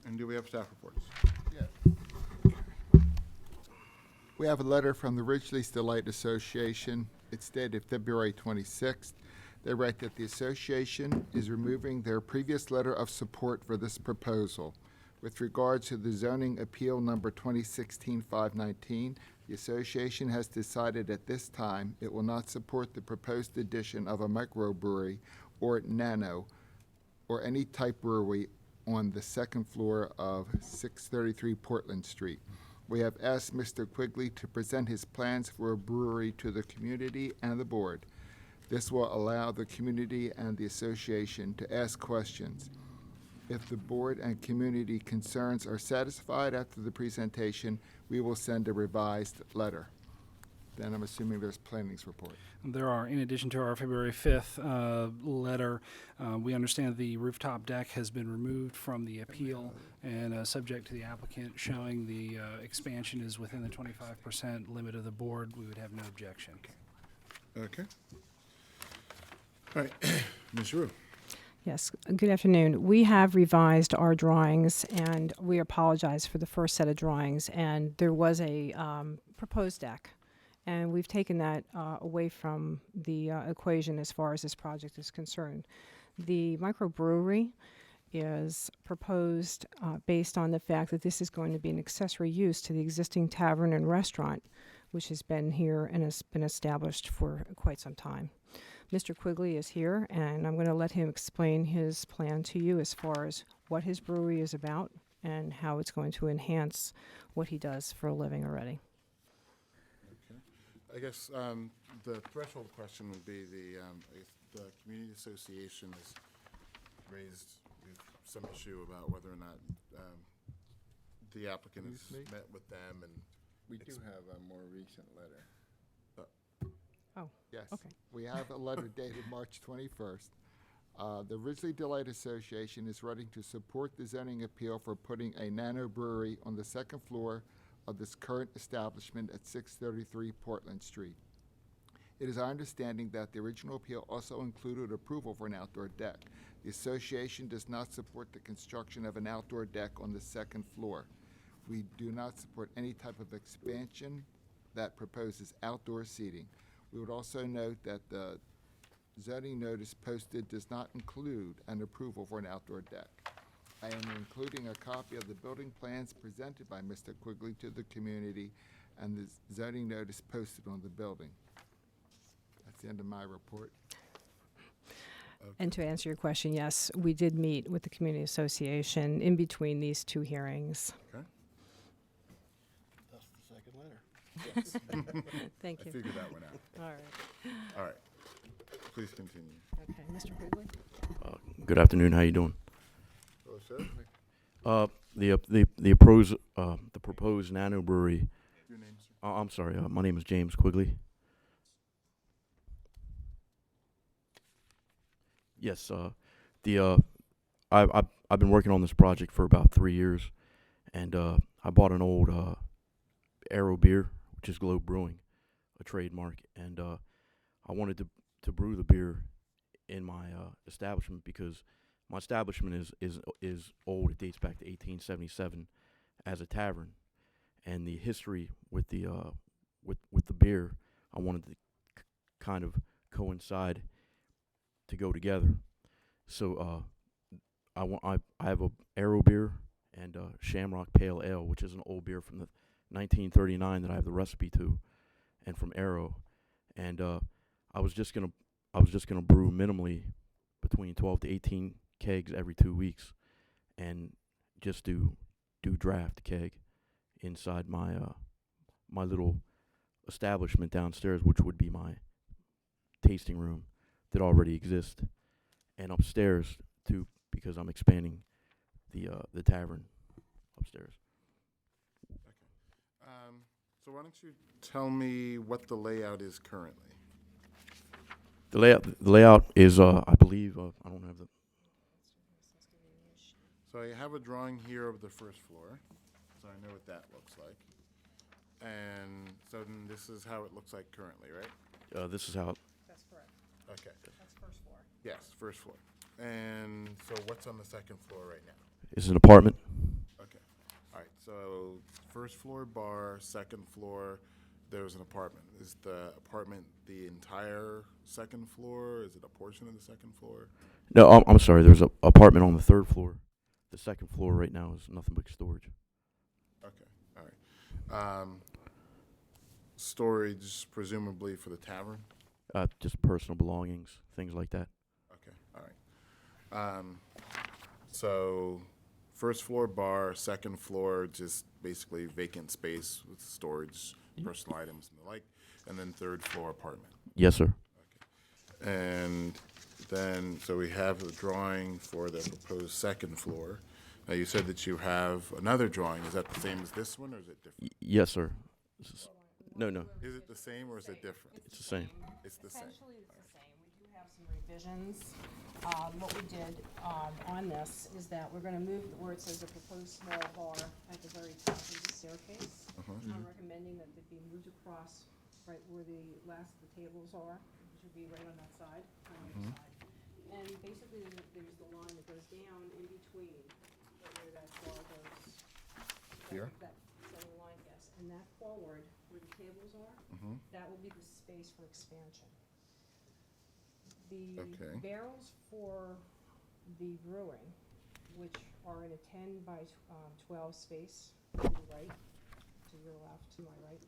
And do we have staff reports? Yeah. We have a letter from the Ridgely's Delight Association. It's dated February 26th. They write that the association is removing their previous letter of support for this proposal. With regard to the zoning appeal number 2016-519, the association has decided at this time it will not support the proposed addition of a microbrewery or nano or any type brewery on the second floor of 633 Portland Street. We have asked Mr. Quigley to present his plans for a brewery to the community and the board. This will allow the community and the association to ask questions. If the board and community concerns are satisfied after the presentation, we will send a revised letter. Then I'm assuming there's planning's report. There are, in addition to our February 5th letter, we understand the rooftop deck has been removed from the appeal and subject to the applicant showing the expansion is within the 25% limit of the board, we would have no objection. Okay. All right. Ms. Rue. Yes, good afternoon. We have revised our drawings, and we apologize for the first set of drawings. And there was a proposed deck, and we've taken that away from the equation as far as this project is concerned. The microbrewery is proposed based on the fact that this is going to be an accessory use to the existing tavern and restaurant, which has been here and has been established for quite some time. Mr. Quigley is here, and I'm going to let him explain his plan to you as far as what his brewery is about and how it's going to enhance what he does for a living already. Okay. I guess the threshold question would be if the community association has raised some issue about whether or not the applicant has Excuse me? met with them and. We do have a more recent letter. Oh, Yes. okay. We have a letter dated March 21st. The Ridgely Delight Association is writing to support the zoning appeal for putting a nano brewery on the second floor of this current establishment at 633 Portland Street. It is our understanding that the original appeal also included approval for an outdoor deck. The association does not support the construction of an outdoor deck on the second floor. We do not support any type of expansion that proposes outdoor seating. We would also note that the zoning notice posted does not include an approval for an outdoor deck. I am including a copy of the building plans presented by Mr. Quigley to the community and the zoning notice posted on the building. That's the end of my report. And to answer your question, yes, we did meet with the community association in between these two hearings. Okay. That's the second letter. Thank I you. figured that one out. All right. All right. Please continue. Okay, Mr. Quigley? Good afternoon. How you doing? Hello, sir. The proposed nano brewery. Your name, sir? I'm sorry. My name is James Quigley. Yes. I've been working on this project for about 3 years, and I bought an old Aero beer, which is Globe Brewing, a trademark, and I wanted to brew the beer in my establishment because my establishment is old. It dates back to 1877 as a tavern, and the history with the beer, I wanted to kind of coincide to go together. So I have a Aero beer and Shamrock Pale Ale, which is an old beer from the 1939 that I have the recipe to, and from Aero, and I was just gonna brew minimally between 12 to 18 kegs every 2 weeks, and just do draft keg inside my my little establishment downstairs, which would be my tasting room that already exists, and upstairs too, because I'm expanding the tavern upstairs. So why don't you tell me what the layout is currently? The layout is I believe I don't have the. So you have a drawing here of the first floor, so I know what that looks like. And so then this is how it looks like currently, right? This is how. That's correct. Okay. That's first floor. Yes, first floor. And so what's on the second floor right now? It's an apartment. Okay. All right, so first floor bar, second floor, there's an apartment. Is the apartment the entire second floor? Is it a portion of the second floor? No, I'm sorry. There's an apartment on the third floor. The second floor right now is nothing but storage. Okay, all right. Storage presumably for the tavern? Just personal belongings, things like that. Okay, all right. So first floor bar, second floor, just basically vacant space with storage, personal items and the like, and then third floor apartment. Yes, sir. And then, so we have a drawing for the proposed second floor. Now, you said that you have another drawing. Is that the same as this one, or is it different? Yes, sir. No. Is it the same, or is it different? It's the same. It's the same. Essentially, it's the same. We do have some revisions. What we did on this is that we're going to move where it says a proposed small bar at the very top of the staircase. I'm recommending that it be moved across right where the last of the tables are, which would be right on that side, on the other side. And basically, there's the line that goes down in between, right where that bar goes. Here? That center line, yes. And that forward, where the tables are, that will be the space for expansion. The Okay. barrels for the brewing, which are in a 10 by 12 space to the right, to your left, to my right,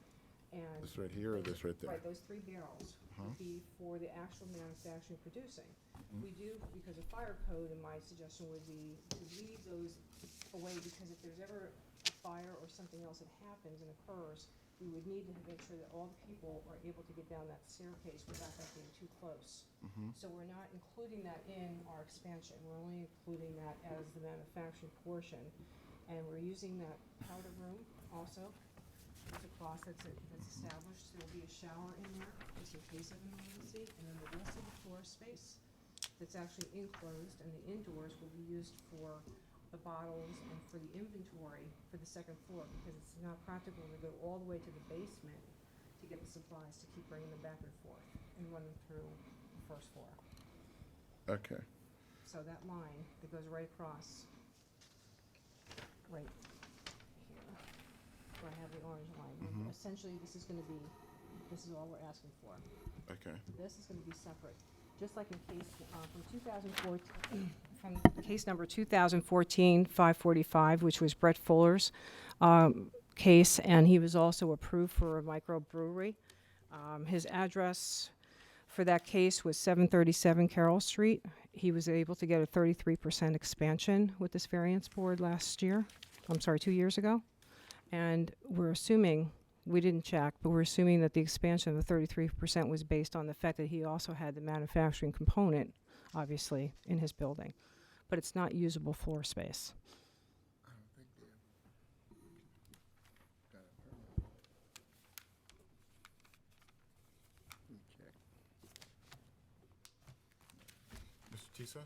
and. This right here or this right there? Right, those three barrels would be for the actual manufacturing producing. We do, because of fire code, and my suggestion would be to leave those away, because if there's ever a fire or something else that happens and occurs, we would need to make sure that all the people are able to get down that staircase without that being too close. So we're not including that in our expansion, we're only including that as the manufacturing portion. And we're using that powder room also. There's a closet that's established. There'll be a shower in there, just in case of an emergency. And then the rest of the floor space that's actually enclosed, and the indoors will be used for the bottles and for the inventory for the second floor, because it's not practical to go all the way to the basement to get the supplies, to keep bringing them back and forth and run them through the first floor. Okay. So that line that goes right across, right here, where I have the orange line, essentially this is all we're asking for. Okay. This is gonna be separate, just like in case, from 2014, from case number 2014-545, which was Brett Fuller's case, and he was also approved for a microbrewery. His address for that case was 737 Carroll Street. He was able to get a 33% expansion with this variance board 2 years ago. And we're assuming, we didn't check, but we're assuming that the expansion of the 33% was based on the fact that he also had the manufacturing component, obviously, in his building. But it's not usable floor space. I don't think they got a permit. Let me check. Mr. Tisa?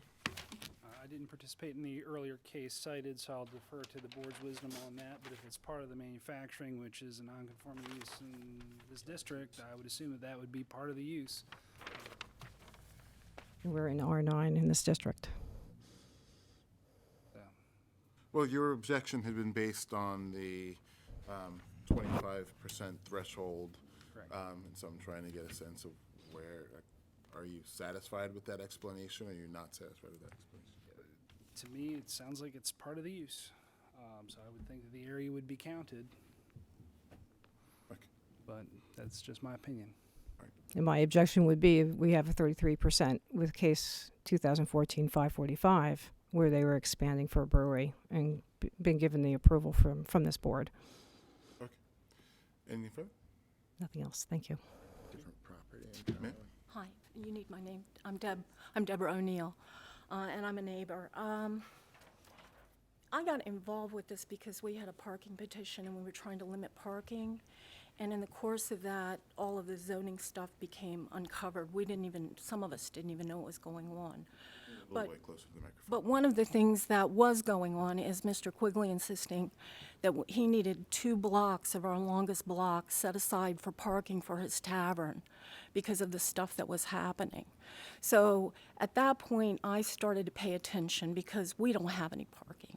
I didn't participate in the earlier case cited, so I'll defer to the board's wisdom on that. But if it's part of the manufacturing, which is a non-conforming use in this district, I would assume that that would be part of the use. We're in R9 in this district. So, Well, your objection had been based on the 25% threshold. Correct. And so I'm trying to get a sense of where, are you satisfied with that explanation, or you're not satisfied with that explanation? to me, it sounds like it's part of the use. So I would think that the area would be counted. Okay. But that's just my opinion. And my objection would be, we have a 33% with case 2014-545, where they were expanding for a brewery and been given the approval from this board. Okay. Anything further? Nothing else. Thank you. Different property. Ma'am? Hi, you need my name. I'm Deborah O'Neill, and I'm a neighbor. I got involved with this because we had a parking petition and we were trying to limit parking. And in the course of that, all of the zoning stuff became uncovered. Some of us didn't even know what was going on. A little way closer to the microphone. But one of the things that was going on is Mr. Quigley insisting that he needed 2 blocks of our longest block set aside for parking for his tavern because of the stuff that was happening. So at that point, I started to pay attention because we don't have any parking.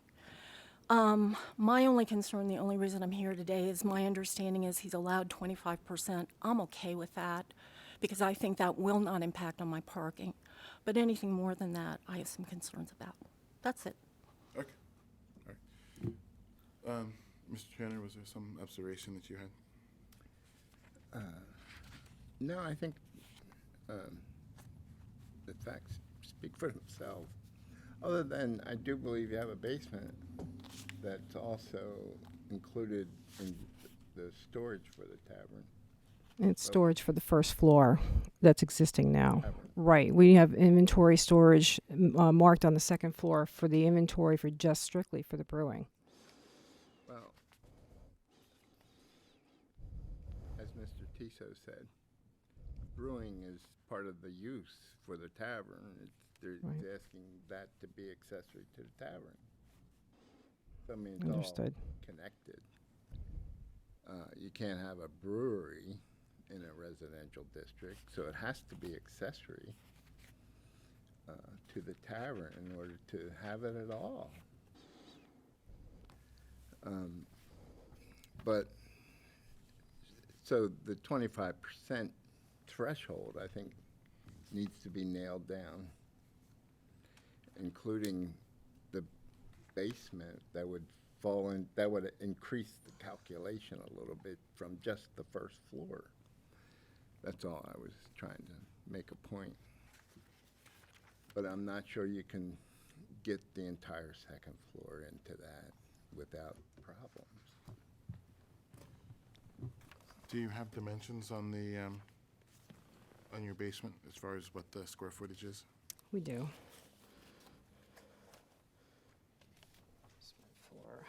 My only concern, the only reason I'm here today, is my understanding is he's allowed 25%. I'm okay with that because I think that will not impact on my parking. But anything more than that, I have some concerns about. That's it. Okay. All right. Mr. Tranter, was there some observation that you had? No, I think the facts speak for themselves. Other than, I do believe you have a basement that's also included in the storage for the tavern. It's storage for the first floor that's existing now. Tavern. Right. We have inventory storage marked on the second floor for the inventory for just strictly for the brewing. Well, as Mr. Tissot said, brewing is part of the use for the tavern. They're Right. asking that to be accessory to the tavern. So, I mean, it's Understood. all connected. You can't have a brewery in a residential district, so it has to be accessory to the tavern in order to have it at all. But, so the 25% threshold, I think, needs to be nailed down, including the basement that would fall in, that would increase the calculation a little bit from just the first floor. That's all I was trying to make a point. But I'm not sure you can get the entire second floor into that without problems. Do you have dimensions on the, on your basement as far as what the square footage is? We do. Basement floor.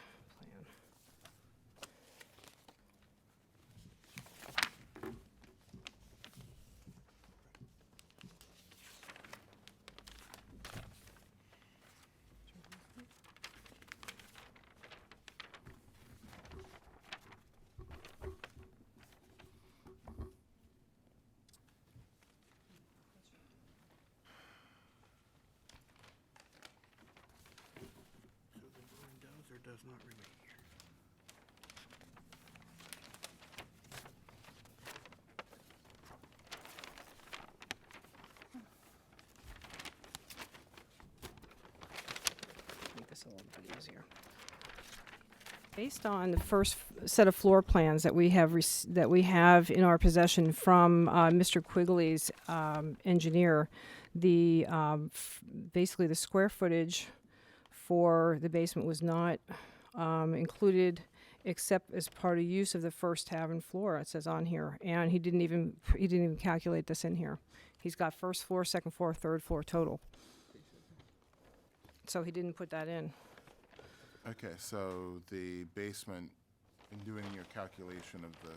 does not remain here. Make this a little bit easier. Based on the first set of floor plans that we have that we have in our possession from Mr. Quigley's engineer, the basically the square footage for the basement was not included except as part of use of the first tavern floor. It says on here, and he didn't even calculate this in here. He's got first floor, second floor, third floor total. So he didn't put that in. Okay, so the basement, in doing your calculation of the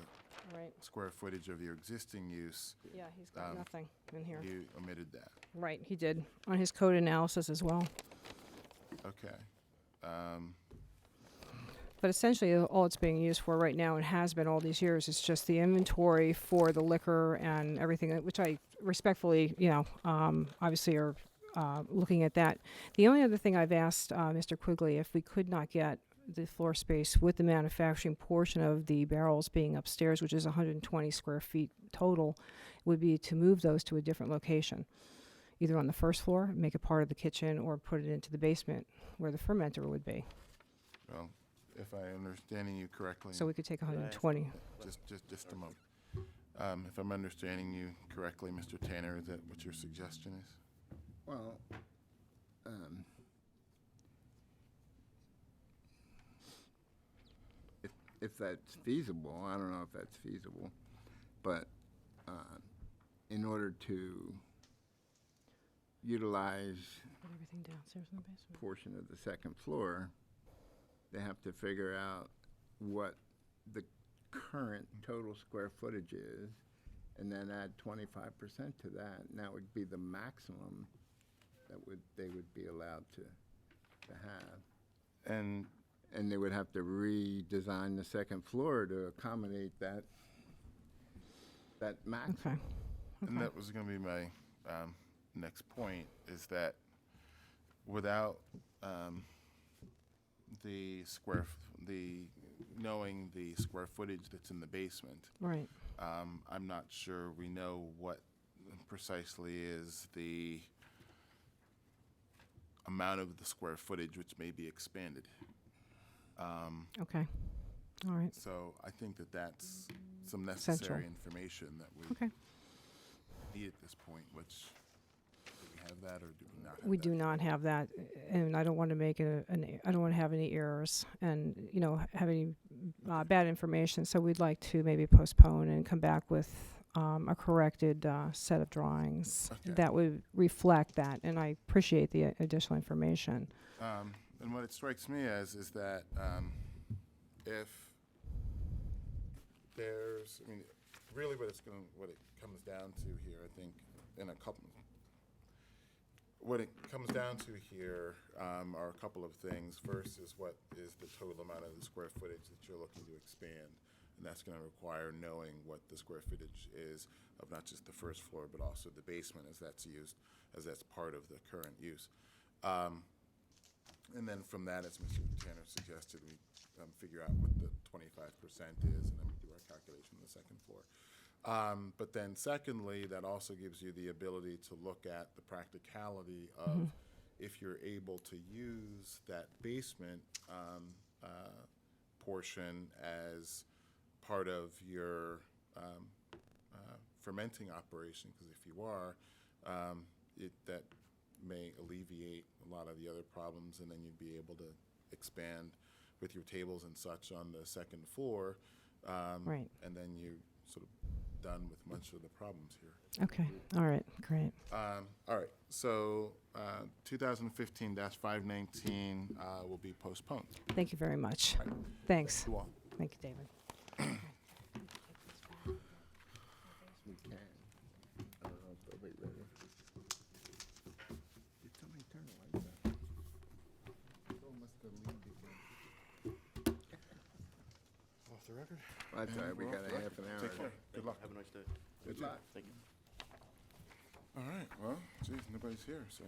Right. square footage of your existing use, Yeah, he's got nothing in here. you omitted that. Right, he did, on his code analysis as well. Okay. But essentially, all it's being used for right now, and has been all these years, is just the inventory for the liquor and everything, which I respectfully, obviously are looking at that. The only other thing I've asked Mr. Quigley, if we could not get the floor space with the manufacturing portion of the barrels being upstairs, which is 120 square feet total, would be to move those to a different location, either on the first floor, make it part of the kitchen, or put it into the basement where the fermenter would be. Well, if I'm understanding you correctly. So we could take 120. Just a moment. If I'm understanding you correctly, Mr. Tanner, is that what your suggestion is? Well, if that's feasible, I don't know if that's feasible, but in order to utilize Put everything downstairs in the basement. portion of the second floor, they have to figure out what the current total square footage is, and then add 25% to that, and that would be the maximum that they would be allowed to have. And they would have to redesign the second floor to accommodate that maximum. Okay. And that was going to be my next point, is that without knowing the square footage that's in the basement, Right. I'm not sure we know what precisely is the amount of the square footage which may be expanded. Okay. All right. So I think that's some necessary Essential. information that we Okay. need at this point, which, do we have that or do we not have We that? do not have that, and I don't want to make I don't want to have any errors and, have any bad information. So we'd like to maybe postpone and come back with a corrected set of drawings Okay. that would reflect that. And I appreciate the additional information. And what it strikes me as is that if there's, really what it comes down to here, I think, what it comes down to here are a couple of things. First is what is the total amount of the square footage that you're looking to expand, and that's going to require knowing what the square footage is of not just the first floor, but also the basement as that's part of the current use. And then from that, as Mr. Tanner suggested, we figure out what the 25% is, and then we do our calculation on the second floor. But then secondly, that also gives you the ability to look at the practicality of if you're able to use that basement portion as part of your fermenting operation, because if you are, that may alleviate a lot of the other problems, and then you'd be able to expand with your tables and such on the second floor. Right. And then you're sort of done with much of the problems here. Okay. All right. Great. All right. So 2015-519 will be postponed. Thank you very much. Thanks. Thank you all. Thank you, David. We can. I don't know if they'll be ready. Did somebody turn the lights on? Phil must have leaned again. Off the record? That's all right, we got a half an hour. Take care. Good luck. Have a nice day. Good luck. Thank you. All right. Well, geez, nobody's here, so.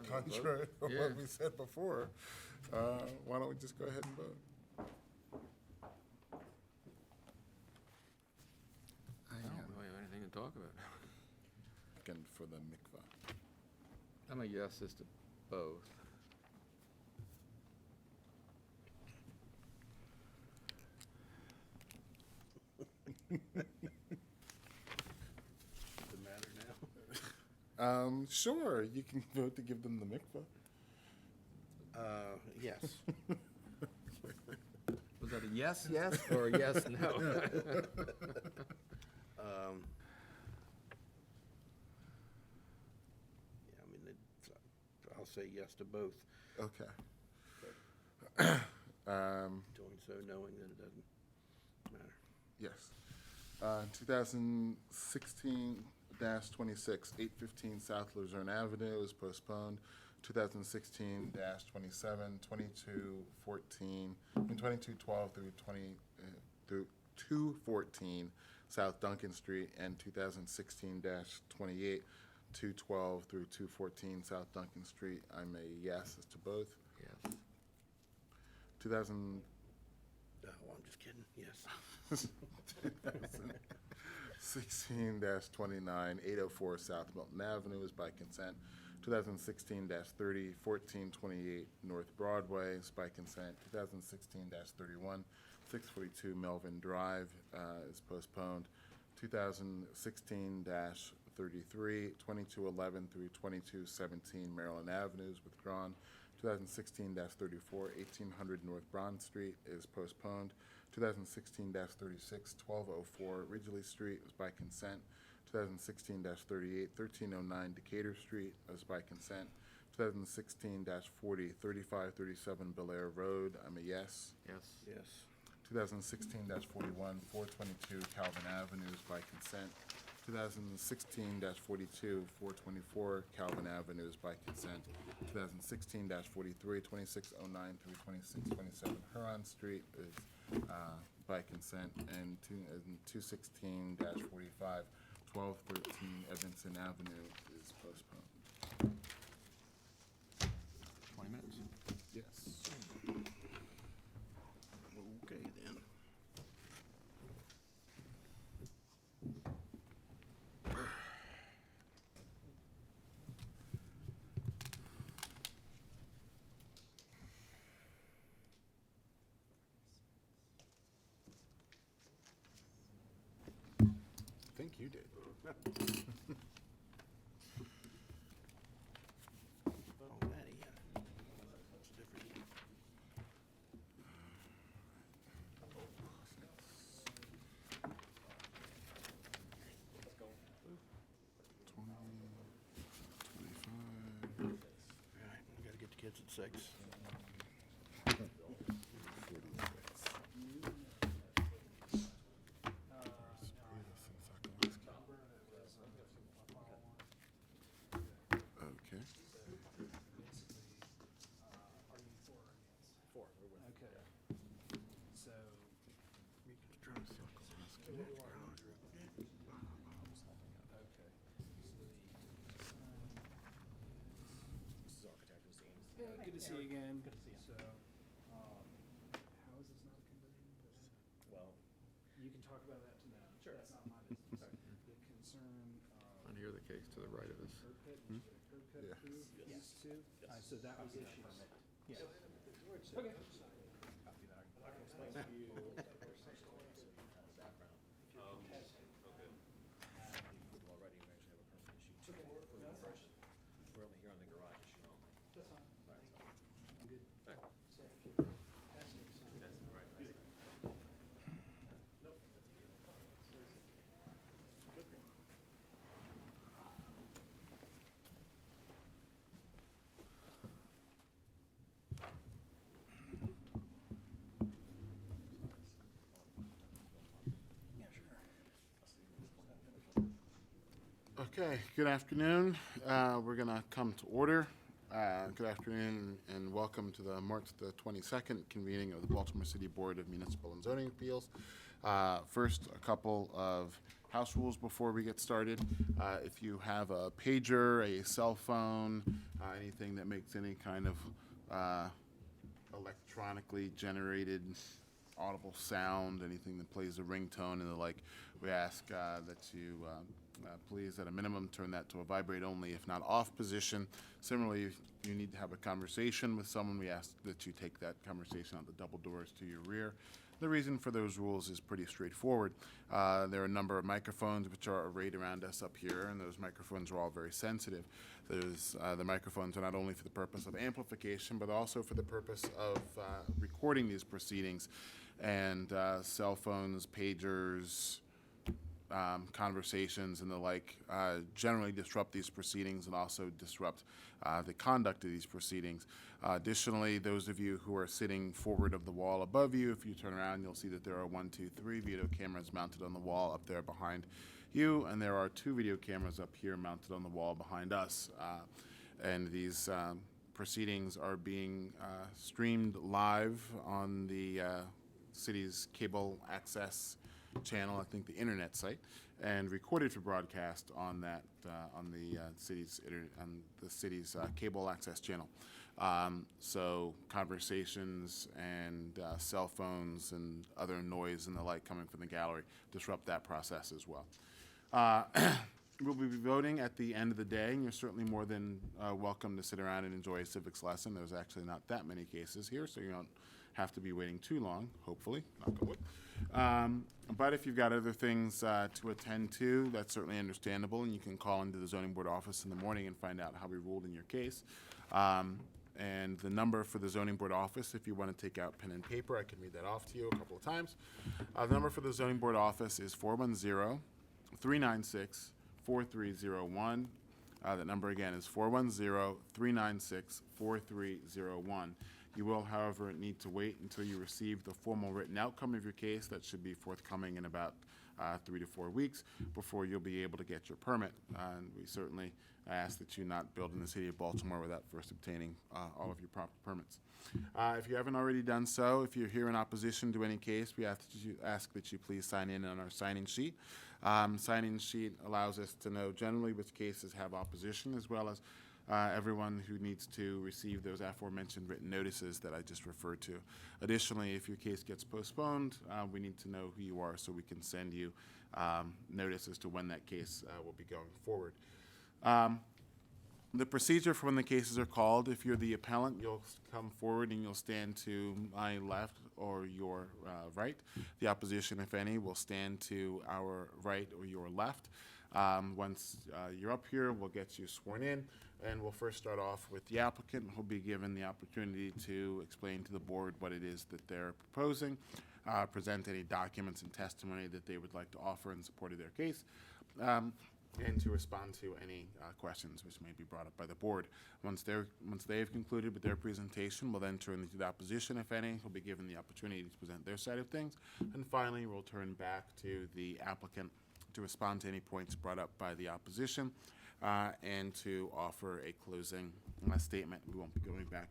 contrary to what we said before, why don't we just go ahead and vote? I don't really have anything to talk about. Again, for the mikvah. I'm a yes as to both. Does it matter now? Sure, you can vote to give them the mikvah. Yes. Was that a yes, yes, or a yes, no? Yeah, I mean, I'll say yes to both, Okay. doing so knowing that it doesn't matter. Yes. 2016-26, 815 South Luzerne Avenue is postponed. 2016-27, 2212 through 214 South Duncan Street, and 2016-28, 212 through 214 South Duncan Street. I'm a yes as to both. Yes. 2000. Oh, I'm just kidding, yes. 16-29, 804 South Milton Avenue is by consent. 2016-30, 1428 North Broadway is by consent. 2016-31, 642 Melvin Drive is postponed. 2016-33, 2211 through 2217 Maryland Avenue is withdrawn. 2016-34, 1800 North Bronx Street is postponed. 2016-36, 1204 Ridgely Street is by consent. 2016-38, 1309 Decatur Street is by consent. 2016-40, 3537 Belair Road, I'm a yes. Yes. Yes. 2016-41, 422 Calvin Avenue is by consent. 2016-42, 424 Calvin Avenue is by consent. 2016-43, 2609 through 2627 Huron Street is by consent. And 216-45, 1213 Evanston Avenue is postponed. 20 minutes. Yes. Okay, then. I think you did. Alrighty, yeah. That's different. All right, we gotta get the kids at 6. Okay. So, good to see you again. Good to see you. So, how is this not a conversion? Well, you can talk about that to them. Sure. That's not my business. The concern, And here the case to the right of us. curb cut, curb cut Yeah. approved, these two? So that was issues. Yeah. Okay. I can explain to you. That's fine. I'm good. So if you're passing it, sign it. Okay, good afternoon. We're going to come to order. Good afternoon and welcome to the March the 22nd convening of the Baltimore City Board of Municipal and Zoning Appeals. First, a couple of house rules before we get started. If you have a pager, a cell phone, anything that makes any kind of electronically generated audible sound, anything that plays a ringtone and the like, we ask that you please, at a minimum, turn that to a vibrate only, if not off position. Similarly, if you need to have a conversation with someone, we ask that you take that conversation out the double doors to your rear. The reason for those rules is pretty straightforward. There are a number of microphones which are arrayed around us up here, and those microphones are all very sensitive. The microphones are not only for the purpose of amplification, but also for the purpose of recording these proceedings. And cell phones, pagers, conversations and the like generally disrupt these proceedings and also disrupt the conduct of these proceedings. Additionally, those of you who are sitting forward of the wall above you, if you turn around, you'll see that there are 1, 2, 3 video cameras mounted on the wall up there behind you, and there are 2 video cameras up here mounted on the wall behind us. And these proceedings are being streamed live on the city's cable access channel, I think the internet site, and recorded for broadcast on that on the city's cable access channel. So conversations and cell phones and other noise and the like coming from the gallery disrupt that process as well. We'll be voting at the end of the day, and you're certainly more than welcome to sit around and enjoy a civics lesson. There's actually not that many cases here, so you don't have to be waiting too long, hopefully, knock on wood. But if you've got other things to attend to, that's certainly understandable, and you can call into the zoning board office in the morning and find out how we ruled in your case. And the number for the zoning board office, if you want to take out pen and paper, I can read that off to you a couple of times. The number for the zoning board office is 410-396-4301. That number again is 410-396-4301. You will, however, need to wait until you receive the formal written outcome of your case. That should be forthcoming in about 3 to 4 weeks before you'll be able to get your permit. And we certainly ask that you not build in the city of Baltimore without first obtaining all of your proper permits. If you haven't already done so, if you're here in opposition to any case, we ask that you please sign in on our sign-in sheet. Sign-in sheet allows us to know generally which cases have opposition, as well as everyone who needs to receive those aforementioned written notices that I just referred to. Additionally, if your case gets postponed, we need to know who you are so we can send you notice as to when that case will be going forward. The procedure for when the cases are called, if you're the appellant, you'll come forward and you'll stand to my left or your right. The opposition, if any, will stand to our right or your left. Once you're up here, we'll get you sworn in, and we'll first start off with the applicant, who'll be given the opportunity to explain to the board what it is that they're proposing, present any documents and testimony that they would like to offer in support of their case, and to respond to any questions which may be brought up by the board. Once they've concluded with their presentation, we'll then turn to the opposition, if any, who'll be given the opportunity to present their side of things, and finally we'll turn back to the applicant to respond to any points brought up by the opposition, and to offer a closing statement. We won't be going back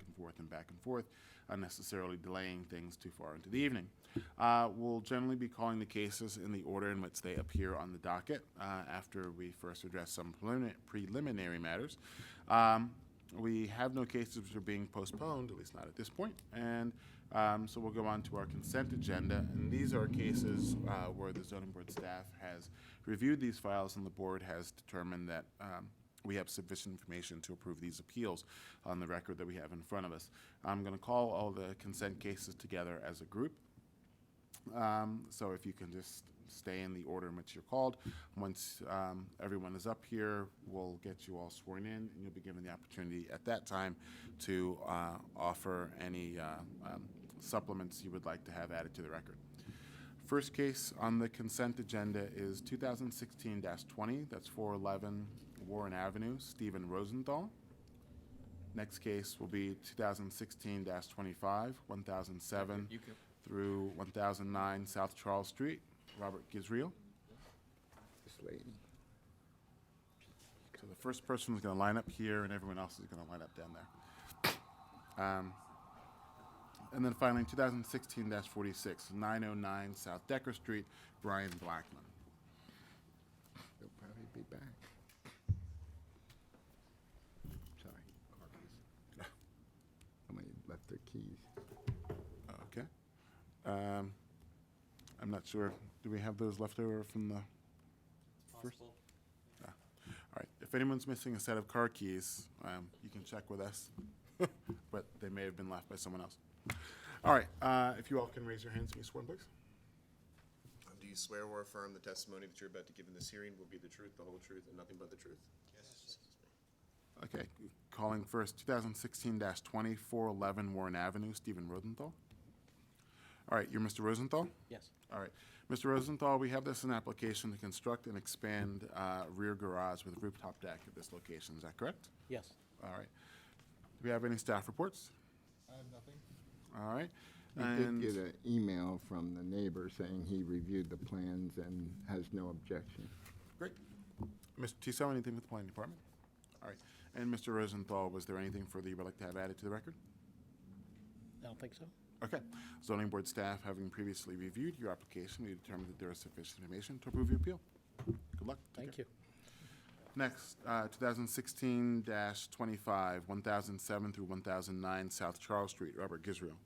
and forth, unnecessarily delaying things too far into the evening. We'll generally be calling the cases in the order in which they appear on the docket after we first address some preliminary matters. We have no cases which are being postponed, at least not at this point, and so we'll go on to our consent agenda, and these are cases where the zoning board staff has reviewed these files and the board has determined that we have sufficient information to approve these appeals on the record that we have in front of us. I'm going to call all the consent cases together as a group. So if you can just stay in the order in which you're called. Once everyone is up here, we'll get you all sworn in, and you'll be given the opportunity at that time to offer any supplements you would like to have added to the record. First case on the consent agenda is 2016-20. That's 411 Warren Avenue, Stephen Rosenthal. Next case will be 2016-25, 1007 through 1009 South Charles Street, Robert Gisriel. This lady. So the first person is going to line up here, and everyone else is going to line up down there. And then finally, 2016-46, 909 South Decker Street, Brian Blackman. They'll probably be back. Sorry, car keys. Somebody left their keys. Okay. I'm not sure. Do we have those left over from the first? Ah. All right. If anyone's missing a set of car keys, you can check with us, but they may have been left by someone else. All right. If you all can raise your hands and be sworn, please. Do you swear or affirm the testimony that you're about to give in this hearing will be the truth, the whole truth, and nothing but the truth? Yes. Okay. Calling first 2016-20, 411 Warren Avenue, Stephen Rosenthal. All right. You're Mr. Rosenthal? Yes. All right. Mr. Rosenthal, we have this as an application to construct and expand rear garage with rooftop deck at this location. Is that correct? Yes. All right. Do we have any staff reports? I have nothing. All right. We did get an email from the neighbor saying he reviewed the plans and has no objection. Great. Mr. Tissot, anything with the planning department? All right. And Mr. Rosenthal, was there anything further you would like to have added to the record? I don't think so. Okay. Zoning board staff, having previously reviewed your application, we determined that there is sufficient information to approve your appeal. Good luck. Take Thank care. you. Next, 2016-25, 1007 through 1009 South Charles Street, Robert Gisreal.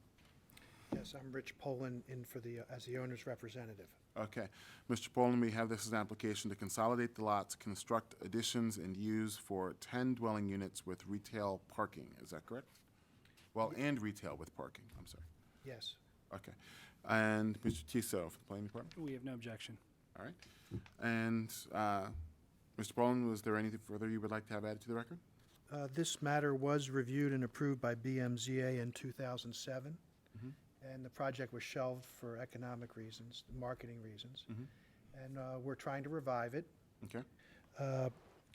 Yes, I'm Rich Poland in for the, as the owner's representative. Okay. Mr. Poland, we have this as an application to consolidate the lots, construct additions, and use for 10 dwelling units with retail parking. Is that correct? Well, and retail with parking. I'm sorry. Yes. Okay. And Mr. Tissot for the planning department? We have no objection. All right. And Mr. Poland, was there anything further you would like to have added to the record? This matter was reviewed and approved by BMZA in 2007, and the project was shelved for economic reasons, marketing reasons, and we're trying to revive it. Okay.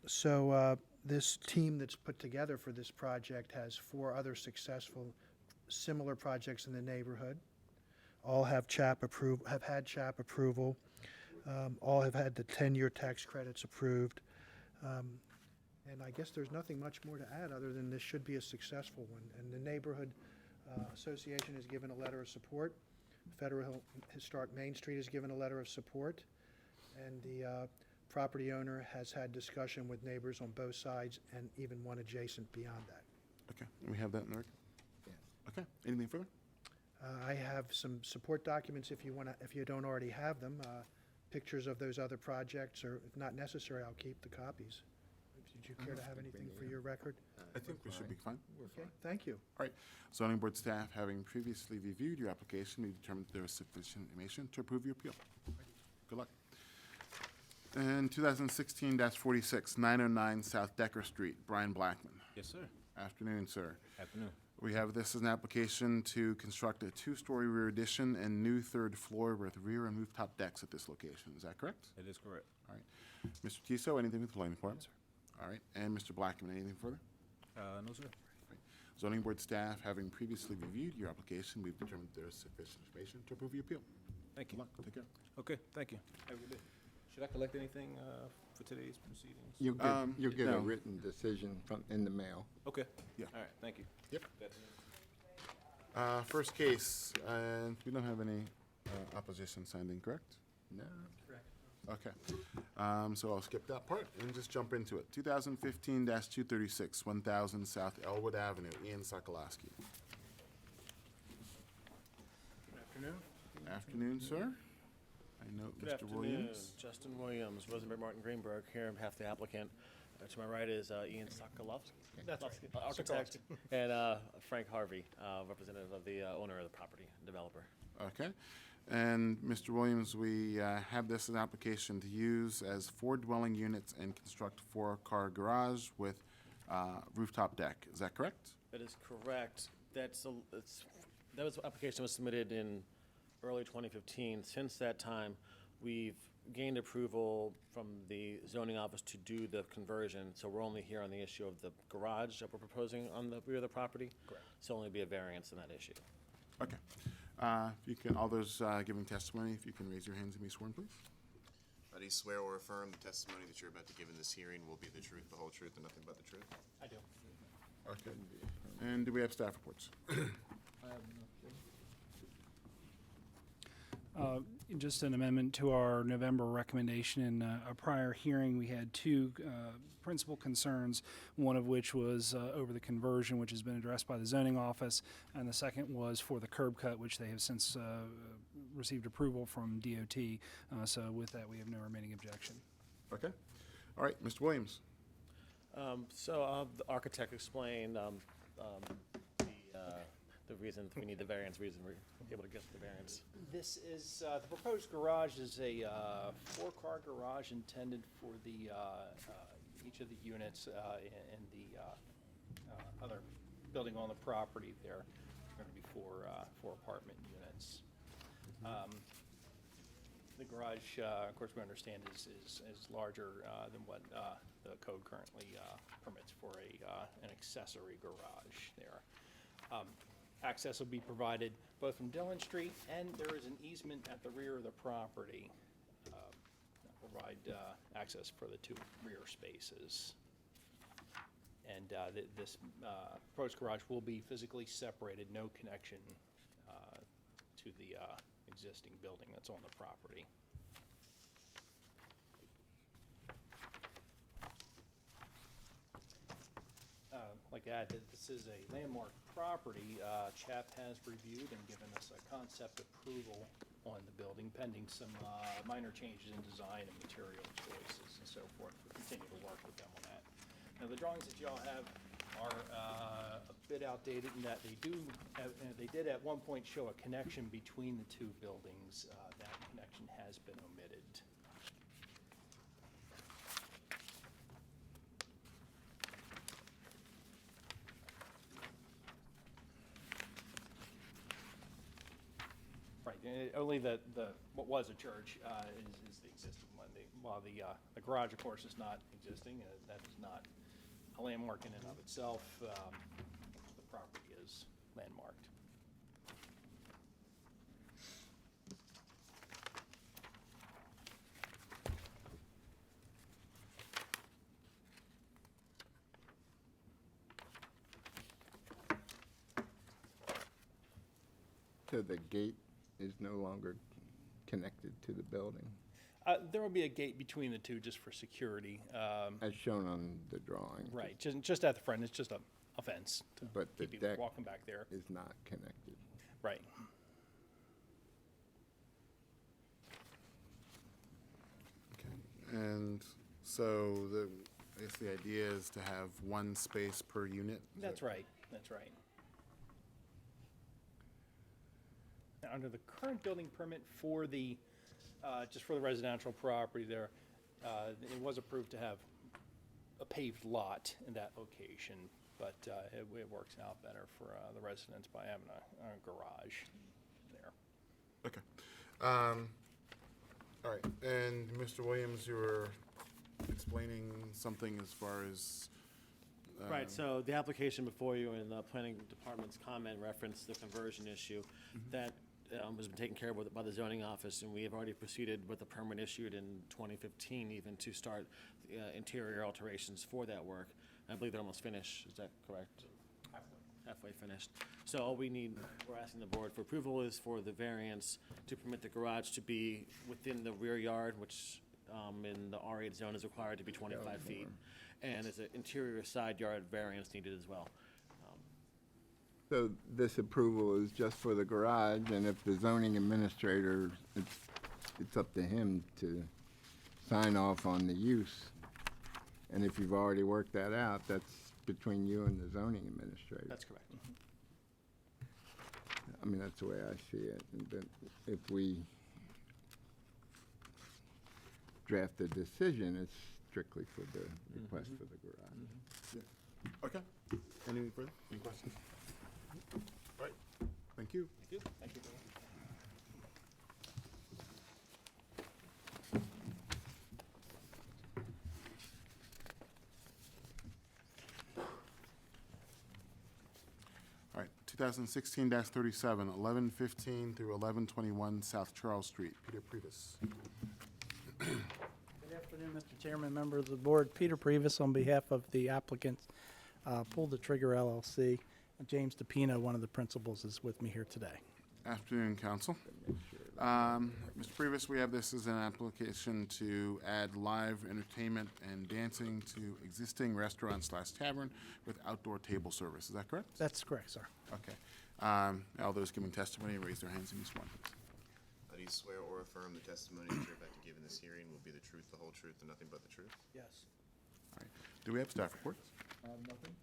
So this team that's put together for this project has 4 other successful similar projects in the neighborhood. All have have had CHAP approval. All have had the 10-year tax credits approved. And I guess there's nothing much more to add other than this should be a successful one. And the neighborhood association has given a letter of support. Federal Historic Main Street has given a letter of support. And the property owner has had discussion with neighbors on both sides and even one adjacent beyond that. Okay. We have that in the record? Okay. Anything further? I have some support documents if you want to, if you don't already have them. Pictures of those other projects, or if not necessary, I'll keep the copies. Did you care to have anything for your record? I think we should be fine. Okay, thank you. All right. Zoning board staff, having previously reviewed your application, we determined that there is sufficient information to approve your appeal. Good luck. And 2016-46, 909 South Decker Street, Brian Blackman. Yes, sir. Afternoon, sir. Afternoon. We have this as an application to construct a 2-story rear addition and new 3rd floor with rear and rooftop decks at this location. Is that correct? It is correct. All right. Mr. Tissot, anything with the planning department? All right. And Mr. Blackman, anything further? No, sir. Right. Zoning board staff, having previously reviewed your application, we've determined there is sufficient information to approve your appeal. Thank you. Good luck. Take care. Okay, thank you. Have a good day. Should I collect anything for today's proceedings? You'll get no. a written decision in the mail. Okay. Yeah. All right, thank you. Yep. That's it. First case, and we don't have any opposition signed in, correct? No. Correct. Okay. So I'll skip that part and just jump into it. 2015-236, 1000 South Elwood Avenue, Ian Sokolowski. Good afternoon. Afternoon, sir. I note Good Mr. afternoon. Williams. Justin Williams, Rosenberg Martin Greenberg, here on behalf of the applicant. To my right is Ian Sokolowski. That's right. Architect. And Frank Harvey, representative of the owner of the property, developer. Okay. And Mr. Williams, we have this as an application to use as 4 dwelling units and construct 4-car garage with rooftop deck. Is that correct? That is correct. That application was submitted in early 2015. Since that time, we've gained approval from the zoning office to do the conversion, so we're only here on the issue of the garage that we're proposing on the rear of the property. Correct. So only be a variance in that issue. Okay. If you can, all those giving testimony, if you can raise your hands and be sworn, please. Do you swear or affirm the testimony that you're about to give in this hearing will be the truth, the whole truth, and nothing but the truth? I do. Okay. And do we have staff reports? Just an amendment to our November recommendation. In a prior hearing, we had two principal concerns, one of which was over the conversion, which has been addressed by the zoning office, and the second was for the curb cut, which they have since received approval from DOT. So with that, we have no remaining objection. Okay. All right, Mr. Williams. The architect explained the reason we need the variance, reason we're able to get the variance. This is, the proposed garage is a four-car garage intended for the, each of the units in the other building on the property there. Going to be four apartment units. The garage, of course, we understand is larger than what the code currently permits for an accessory garage there. Access will be provided both from Dillon Street, and there is an easement at the rear of the property that provide access for the two rear spaces. And this proposed garage will be physically separated, no connection to the existing building that's on the property. Like I added, this is a landmark property. CHAP has reviewed and given us a concept approval on the building pending some minor changes in design and material choices and so forth. We'll continue to work with them on that. Now, the drawings that y'all have are a bit outdated in that they did at one point show a connection between the two buildings. That connection has been omitted. Right, only what was a church is the existing one. While the garage, of course, is not existing, that is not a landmark in and of itself. The property is landmarked. So the gate is no longer connected to the building, There will be a gate between the two just for security. as shown on the drawing. Right, just at the front. It's just a fence to But the keep people deck walking back there. is not connected. Right. And so I guess the idea is to have one space per unit? That's right, that's right. Now, under the current building permit for the, just for the residential property there, it was approved to have a paved lot in that location, but it works out better for the residents by having a garage there. Okay. All right, and Mr. Williams, you were explaining something as far as... Right, so the application before you and the planning department's comment referenced the conversion issue. That has been taken care of by the zoning office, and we have already proceeded with a permit issued in 2015 even to start interior alterations for that work. I believe they're almost finished, is that correct? Halfway finished. So all we're asking the board for approval is for the variance to permit the garage to be within the rear yard, which in the R8 zone is required to be 25 feet. And there's an interior side yard variance needed as well. So this approval is just for the garage, and if the zoning administrator, it's up to him to sign off on the use. And if you've already worked that out, that's between you and the zoning administrator. That's correct. I mean, that's the way I see it. And then if we draft a decision, it's strictly for the request for the garage. Yeah. Okay. Any further? Any questions? All right. Thank you. Thank you. Thank you. All right, 2016-37, 1115 through 1121 South Charles Street. Peter Priebus. Good afternoon, Mr. Chairman, members of the board. Peter Priebus on behalf of the applicants, Pull the Trigger LLC. James DePino, one of the principals, is with me here today. Afternoon, Council. Mr. Previs, we have this as an application to add live entertainment and dancing to existing restaurant/tavern with outdoor table service. Is that correct? That's correct, sir. Okay. All those giving testimony, raise their hands and be sworn. Do you swear or affirm the testimony that you're about to give in this hearing will be the truth, the whole truth, and nothing but the truth? Yes. All right. Do we have staff reports? Nothing?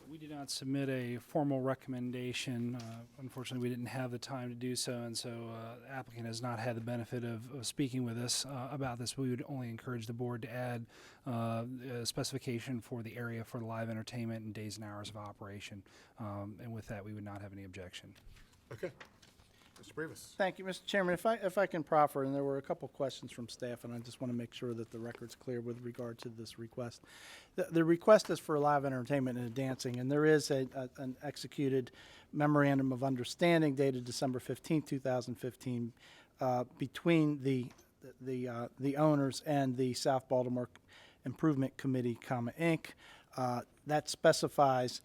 We did not submit a formal recommendation. Unfortunately, we didn't have the time to do so, and so the applicant has not had the benefit of speaking with us about this. We would only encourage the board to add a specification for the area for live entertainment and days and hours of operation. And with that, we would not have any objection. Okay. Mr. Previs. Thank you, Mr. Chairman. If I can proffer, and there were a couple questions from staff, and I just want to make sure that the record's clear with regard to this request. The request is for live entertainment and dancing, and there is an executed memorandum of understanding dated December 15, 2015, between the owners and the South Baltimore Improvement Committee, Inc. That specifies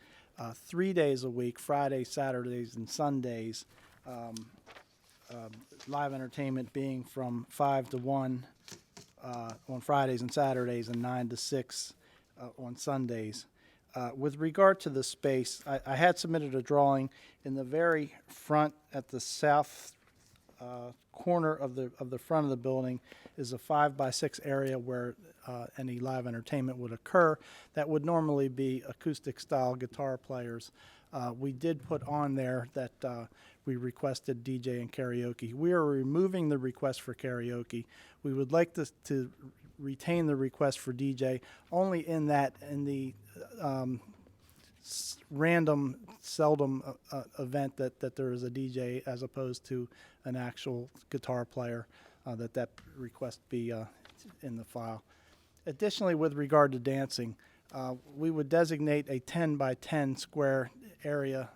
3 days a week, Fridays, Saturdays, and Sundays. Live entertainment being from 5 to 1 on Fridays and Saturdays, and 9 to 6 on Sundays. With regard to the space, I had submitted a drawing in the very front at the south corner of the front of the building is a 5x6 area where any live entertainment would occur. That would normally be acoustic style guitar players. We did put on there that we requested DJ and karaoke. We are removing the request for karaoke. We would like to retain the request for DJ only in the random, seldom event that there is a DJ as opposed to an actual guitar player, that request be in the file. Additionally, with regard to dancing, we would designate a 10 by 10 square area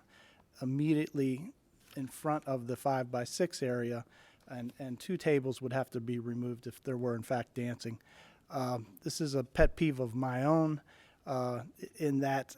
immediately in front of the 5x6 area, and 2 tables would have to be removed if there were in fact dancing. This is a pet peeve of my own, in that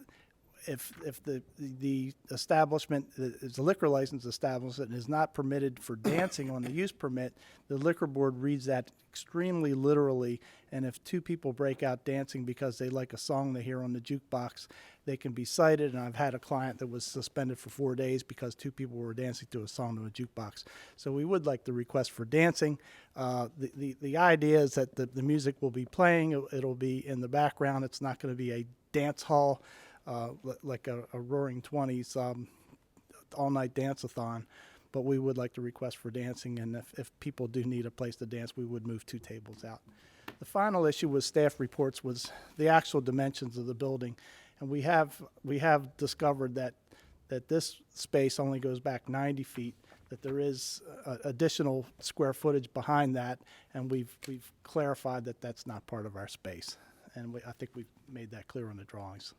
if the establishment is a liquor license establishment and is not permitted for dancing on the use permit, the liquor board reads that extremely literally, and if 2 people break out dancing because they like a song they hear on the jukebox, they can be cited. And I've had a client that was suspended for 4 days because 2 people were dancing to a song to a jukebox. So we would like the request for dancing. The idea is that the music will be playing. It'll be in the background. It's not going to be a dance hall like a Roaring 20s all-night dance-a-thon. But we would like to request for dancing, and if people do need a place to dance, we would move 2 tables out. The final issue with staff reports was the actual dimensions of the building, and we have discovered that this space only goes back 90 feet, that there is additional square footage behind that, and we've clarified that that's not part of our space, and I think we've made that clear on the drawings.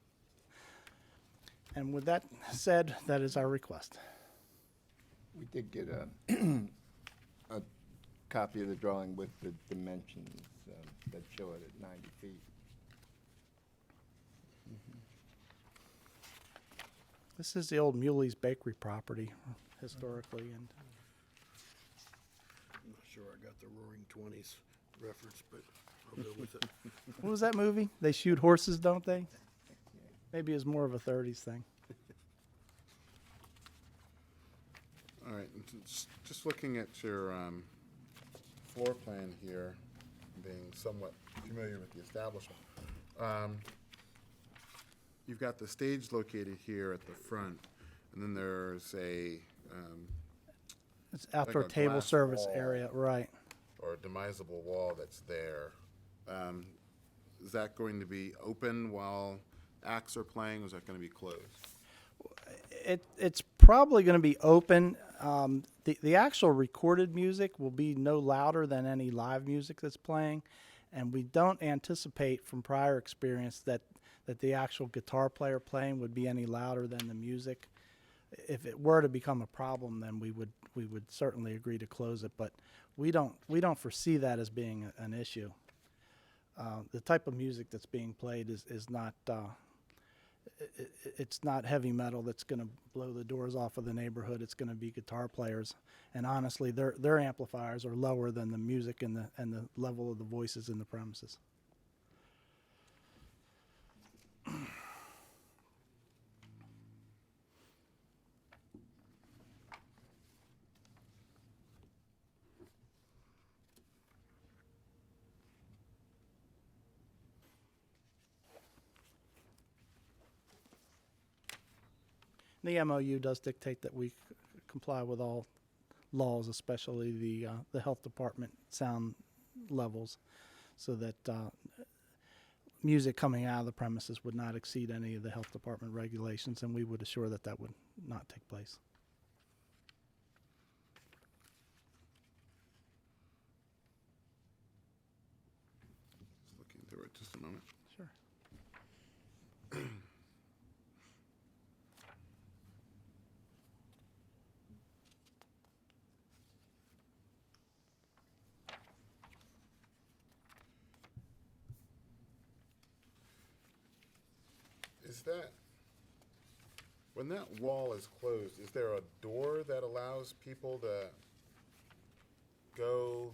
And with that said, that is our request. We did get a copy of the drawing with the dimensions that show it at 90 feet. This is the old Muley's Bakery property, historically, and I'm not sure I got the Roaring Twenties reference, but I'll go with it. what was that movie? They shoot horses, don't they? Maybe it's more of a 30s thing. All right, and just looking at your floor plan here, being somewhat familiar with the establishment. You've got the stage located here at the front, and then there's a It's outdoor like a table glass service wall area, right. or a demisable wall that's there. Is that going to be open while acts are playing, or is that going to be closed? It's probably going to be open. The actual recorded music will be no louder than any live music that's playing, and we don't anticipate from prior experience that the actual guitar player playing would be any louder than the music. If it were to become a problem, then we would certainly agree to close it, but we don't foresee that as being an issue. The type of music that's being played is not it's not heavy metal that's going to blow the doors off of the neighborhood. It's going to be guitar players, and honestly, their amplifiers are lower than the music and the level of the voices in the premises. The MOU does dictate that we comply with all laws, especially the health department sound levels, so that music coming out of the premises would not exceed any of the health department regulations, and we would assure that that would not take place. Just look into it just a moment. Sure. Is that, when that wall is closed, is there a door that allows people to go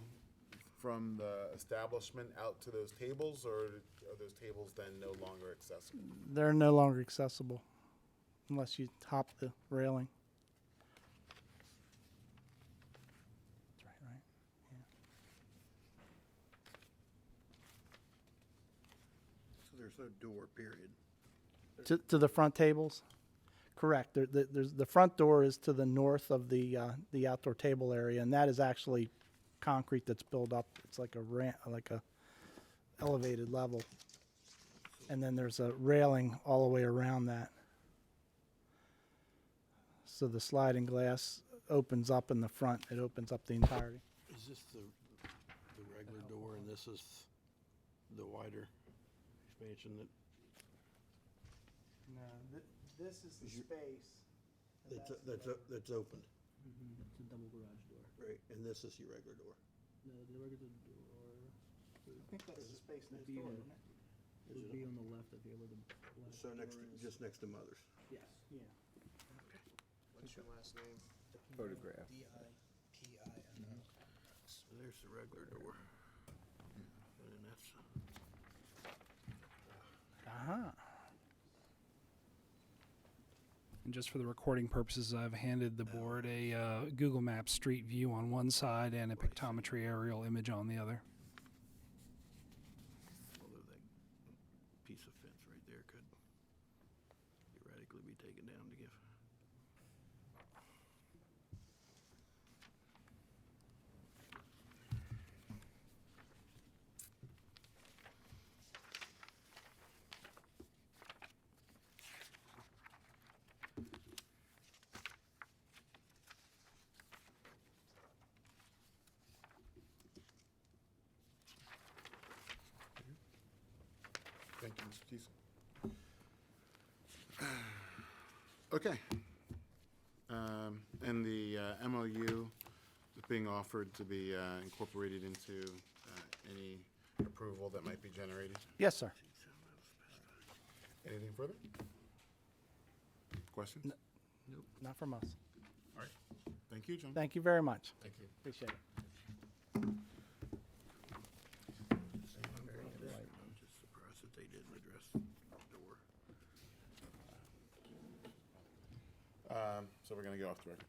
from the establishment out to those tables, or are those tables then no longer accessible? They're no longer accessible unless you hop the railing. That's right? So there's no door, period. To the front tables? Correct. There's the front door is to the north of the outdoor table area, and that is actually concrete that's built up. It's like a like a elevated level, and then there's a railing all the way around that. So the sliding glass opens up in the front. It opens up the entirety. Is this the regular door, and this is the wider expansion that? No, this is the space. That's opened, It's a double garage door. right? And this is your regular door. No, the regular door. I think that's the space next door, isn't it? It would be on the left of here where the. So just next to Mother's. Yes. Yeah. What's your last name? Photograph. D-I-P-I-N-O. So there's the regular door. And that's, Uh-huh. And just for the recording purposes, I've handed the board a Google Maps street view on one side and a pictometry aerial image on the other. although that piece of fence right there could theoretically be taken down to give. Thank you, Mr. Teasel. Okay. And the MOU is being offered to be incorporated into any approval that might be generated. Yes, sir. Anything further? Questions? Nope. Not from us. All right. Thank you, John. Thank you very much. Thank you. Appreciate it. I'm just surprised that they didn't address the door. So we're gonna go off the record.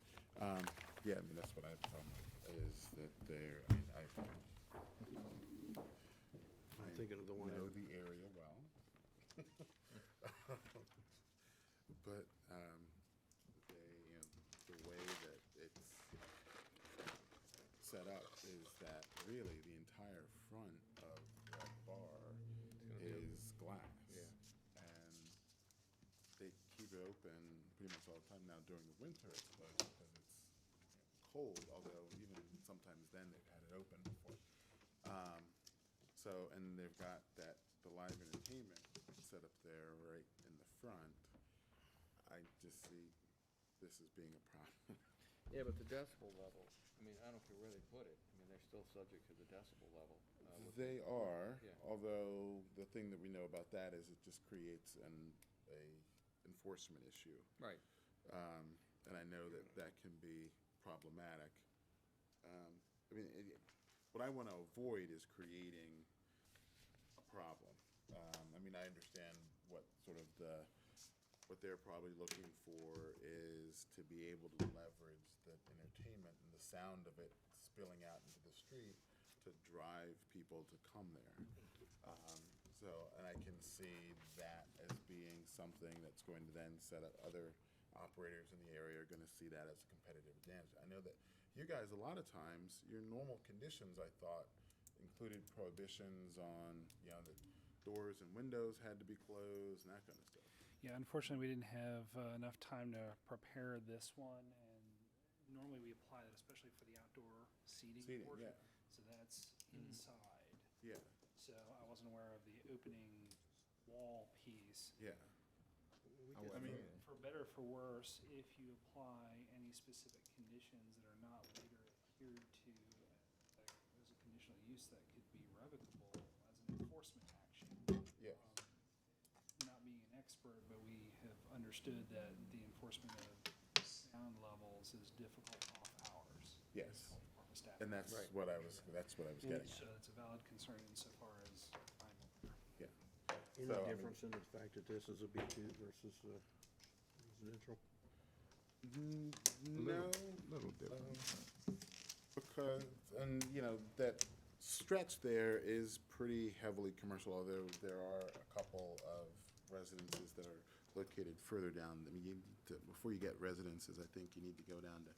Yeah, I mean, that's what I thought, is that they're, I'm thinking of the one. I know the area well. But, the way that it's set up is that really the entire front of that bar is glass. Yeah. And they keep it open pretty much all the time. Now during the winter it's closed because it's cold, although even sometimes then they've had it open before. So, and they've got the live entertainment set up there right in the front. I just see this as being a problem. Yeah, but the decibel level, I mean, I don't care where they put it, I mean, they're still subject to the decibel level. They are, Yeah. although the thing that we know about that is it just creates a enforcement issue. Right. And I know that that can be problematic. I mean, what I want to avoid is creating a problem. I mean, I understand what what they're probably looking for is to be able to leverage the entertainment and the sound of it spilling out into the street to drive people to come there. And I can see that as being something that's going to then set up other operators in the area are going to see that as a competitive advantage. I know that you guys, a lot of times, your normal conditions, I thought, included prohibitions on, the doors and windows had to be closed and that kind of stuff. Yeah, unfortunately, we didn't have enough time to prepare this one, and normally we apply that, especially for the outdoor seating portion. Yeah. So that's inside. Yeah. So I wasn't aware of the opening wall piece. Yeah. I mean, for better or for worse, if you apply any specific conditions that are not later adhered to as a conditional use, that could be revocable as an enforcement action. Yes. Not being an expert, but we have understood that the enforcement of sound levels is difficult off hours. Yes. From a staff And that's perspective. what I was getting at. So it's a valid concern insofar as I'm aware. Yeah. Any So, I mean- difference in the fact that this is a B2 versus residential? No. Little different. Because, and, that stretch there is pretty heavily commercial, although there are a couple of residences that are located further down. I mean, you need to, before you get residences, I think you need to go down to,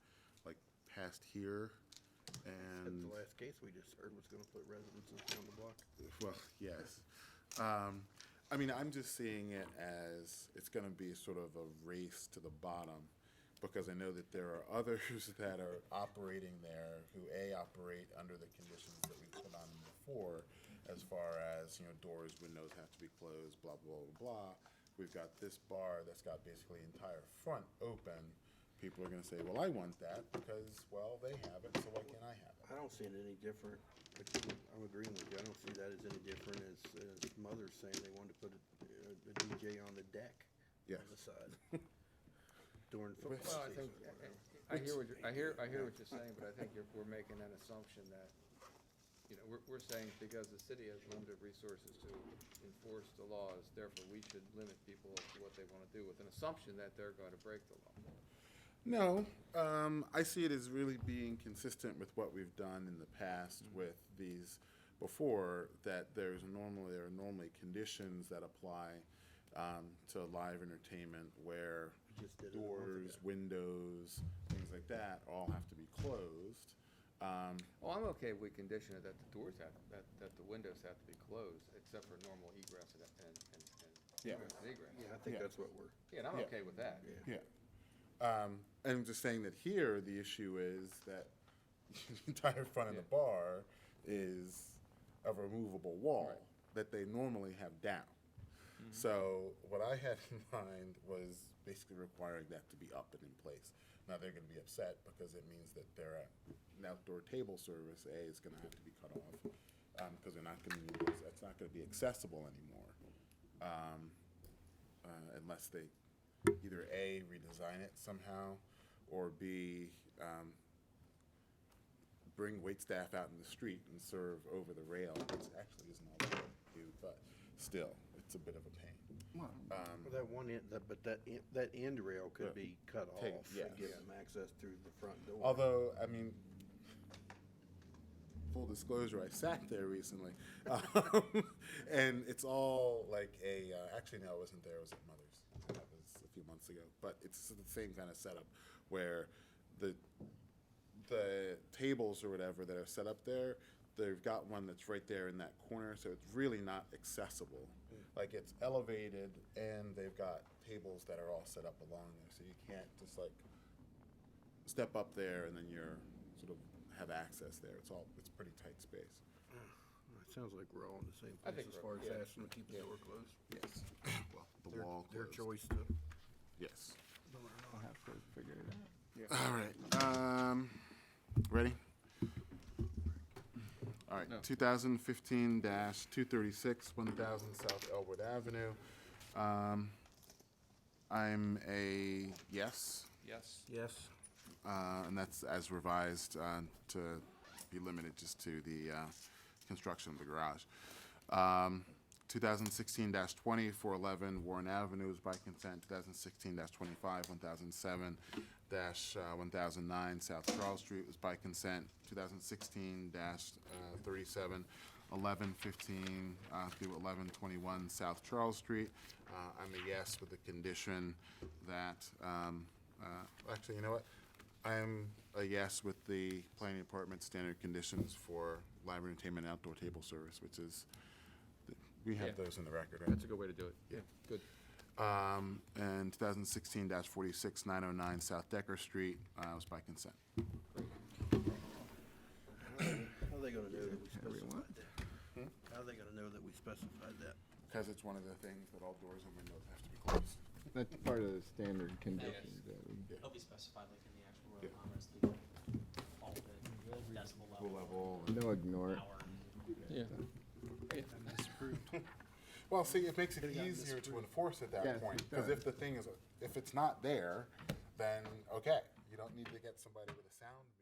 like, past here, and. The last case we just heard was gonna put residences down the block. Well, yes. I mean, I'm just seeing it as it's going to be sort of a race to the bottom, because I know that there are others that are operating there who operate under the conditions that we put on them before, as far as, doors, windows have to be closed, blah, blah, blah, blah. We've got this bar that's got basically entire front open. People are going to say, well, I want that because, well, they have it, so why can't I have it? I don't see it any different. I'm agreeing with you. I don't see that as any different as Mother's saying they wanted to put a DJ on the deck Yes. on the side during football Well, I season think, or whatever. I hear what you're saying, but I think we're making an assumption that, we're saying because the city has limited resources to enforce the laws, therefore we should limit people to what they want to do with an assumption that they're going to break the law. No, I see it as really being consistent with what we've done in the past with these before, that there are normally conditions that apply to live entertainment where Just did it a month doors, ago. windows, things like that all have to be closed. Well, I'm okay if we condition it that the doors that the windows have to be closed, except for normal egress and Yeah. egress and egress. Yeah, I think Yeah. that's what we're. Yeah, and I'm Yeah. okay with that. Yeah. And I'm just saying that here, the issue is that the entire front of the bar is a removable wall that they normally have down. So what I had in mind was basically requiring that to be up and in place. Now, they're going to be upset because it means that an outdoor table service, is going to have to be cut off because they're not going to use, it's not going to be accessible anymore unless they either A, redesign it somehow, or B, bring waitstaff out in the street and serve over the rail, which actually isn't all that cute, but still, it's a bit of a pain. Well, that one end, that end rail could be cut Take- off yes. and give them access through the front door. Although, I mean, full disclosure, I sat there recently, and it's all like actually, no, I wasn't there. I was at Mother's. That was a few months ago. But it's the same kind of setup where the tables or whatever that are set up there, they've got one that's right there in that corner, so it's really not accessible. Like, it's elevated, and they've got tables that are all set up along there, so you can't just like step up there and then you're sort of have access there. It's pretty tight space. It sounds like we're all in the same I place think as we're- far as yeah. asking to keep the door closed. Yes. Well, the Their- wall Their closed. choice to. Yes. I'll have to figure it out. All right. Ready? All right. 2015-236, 1000 South Elwood Avenue. I'm a yes. Yes. Yes. And that's as revised to be limited just to the construction of the garage. 2016-20, 411 Warren Avenue is by consent. 2016-25, 1007-1009 South Charles Street was by consent. 2016-37, 1115 through 1121 South Charles Street. I'm a yes with the condition that, actually, you know what? I'm a yes with the planning department standard conditions for live entertainment and outdoor table service, which is, we have Yeah. those in the record, right? That's a good way to do it. Yeah, good. And 2016-46, 909 South Decker Street was by consent. How are they gonna know that we specified that? How are they gonna know that we specified that? Because it's one of the things that all doors and windows have to be closed. That's part of the standard conditions that we It'll be specified like in the actual Yeah. comments, all of it, decibel Level. no ignore it. Yeah. And that's approved. Well, see, it makes it easier to enforce at that Yes, point, it because does. if the thing is, if it's not there, then, okay, you don't need to get somebody with a sound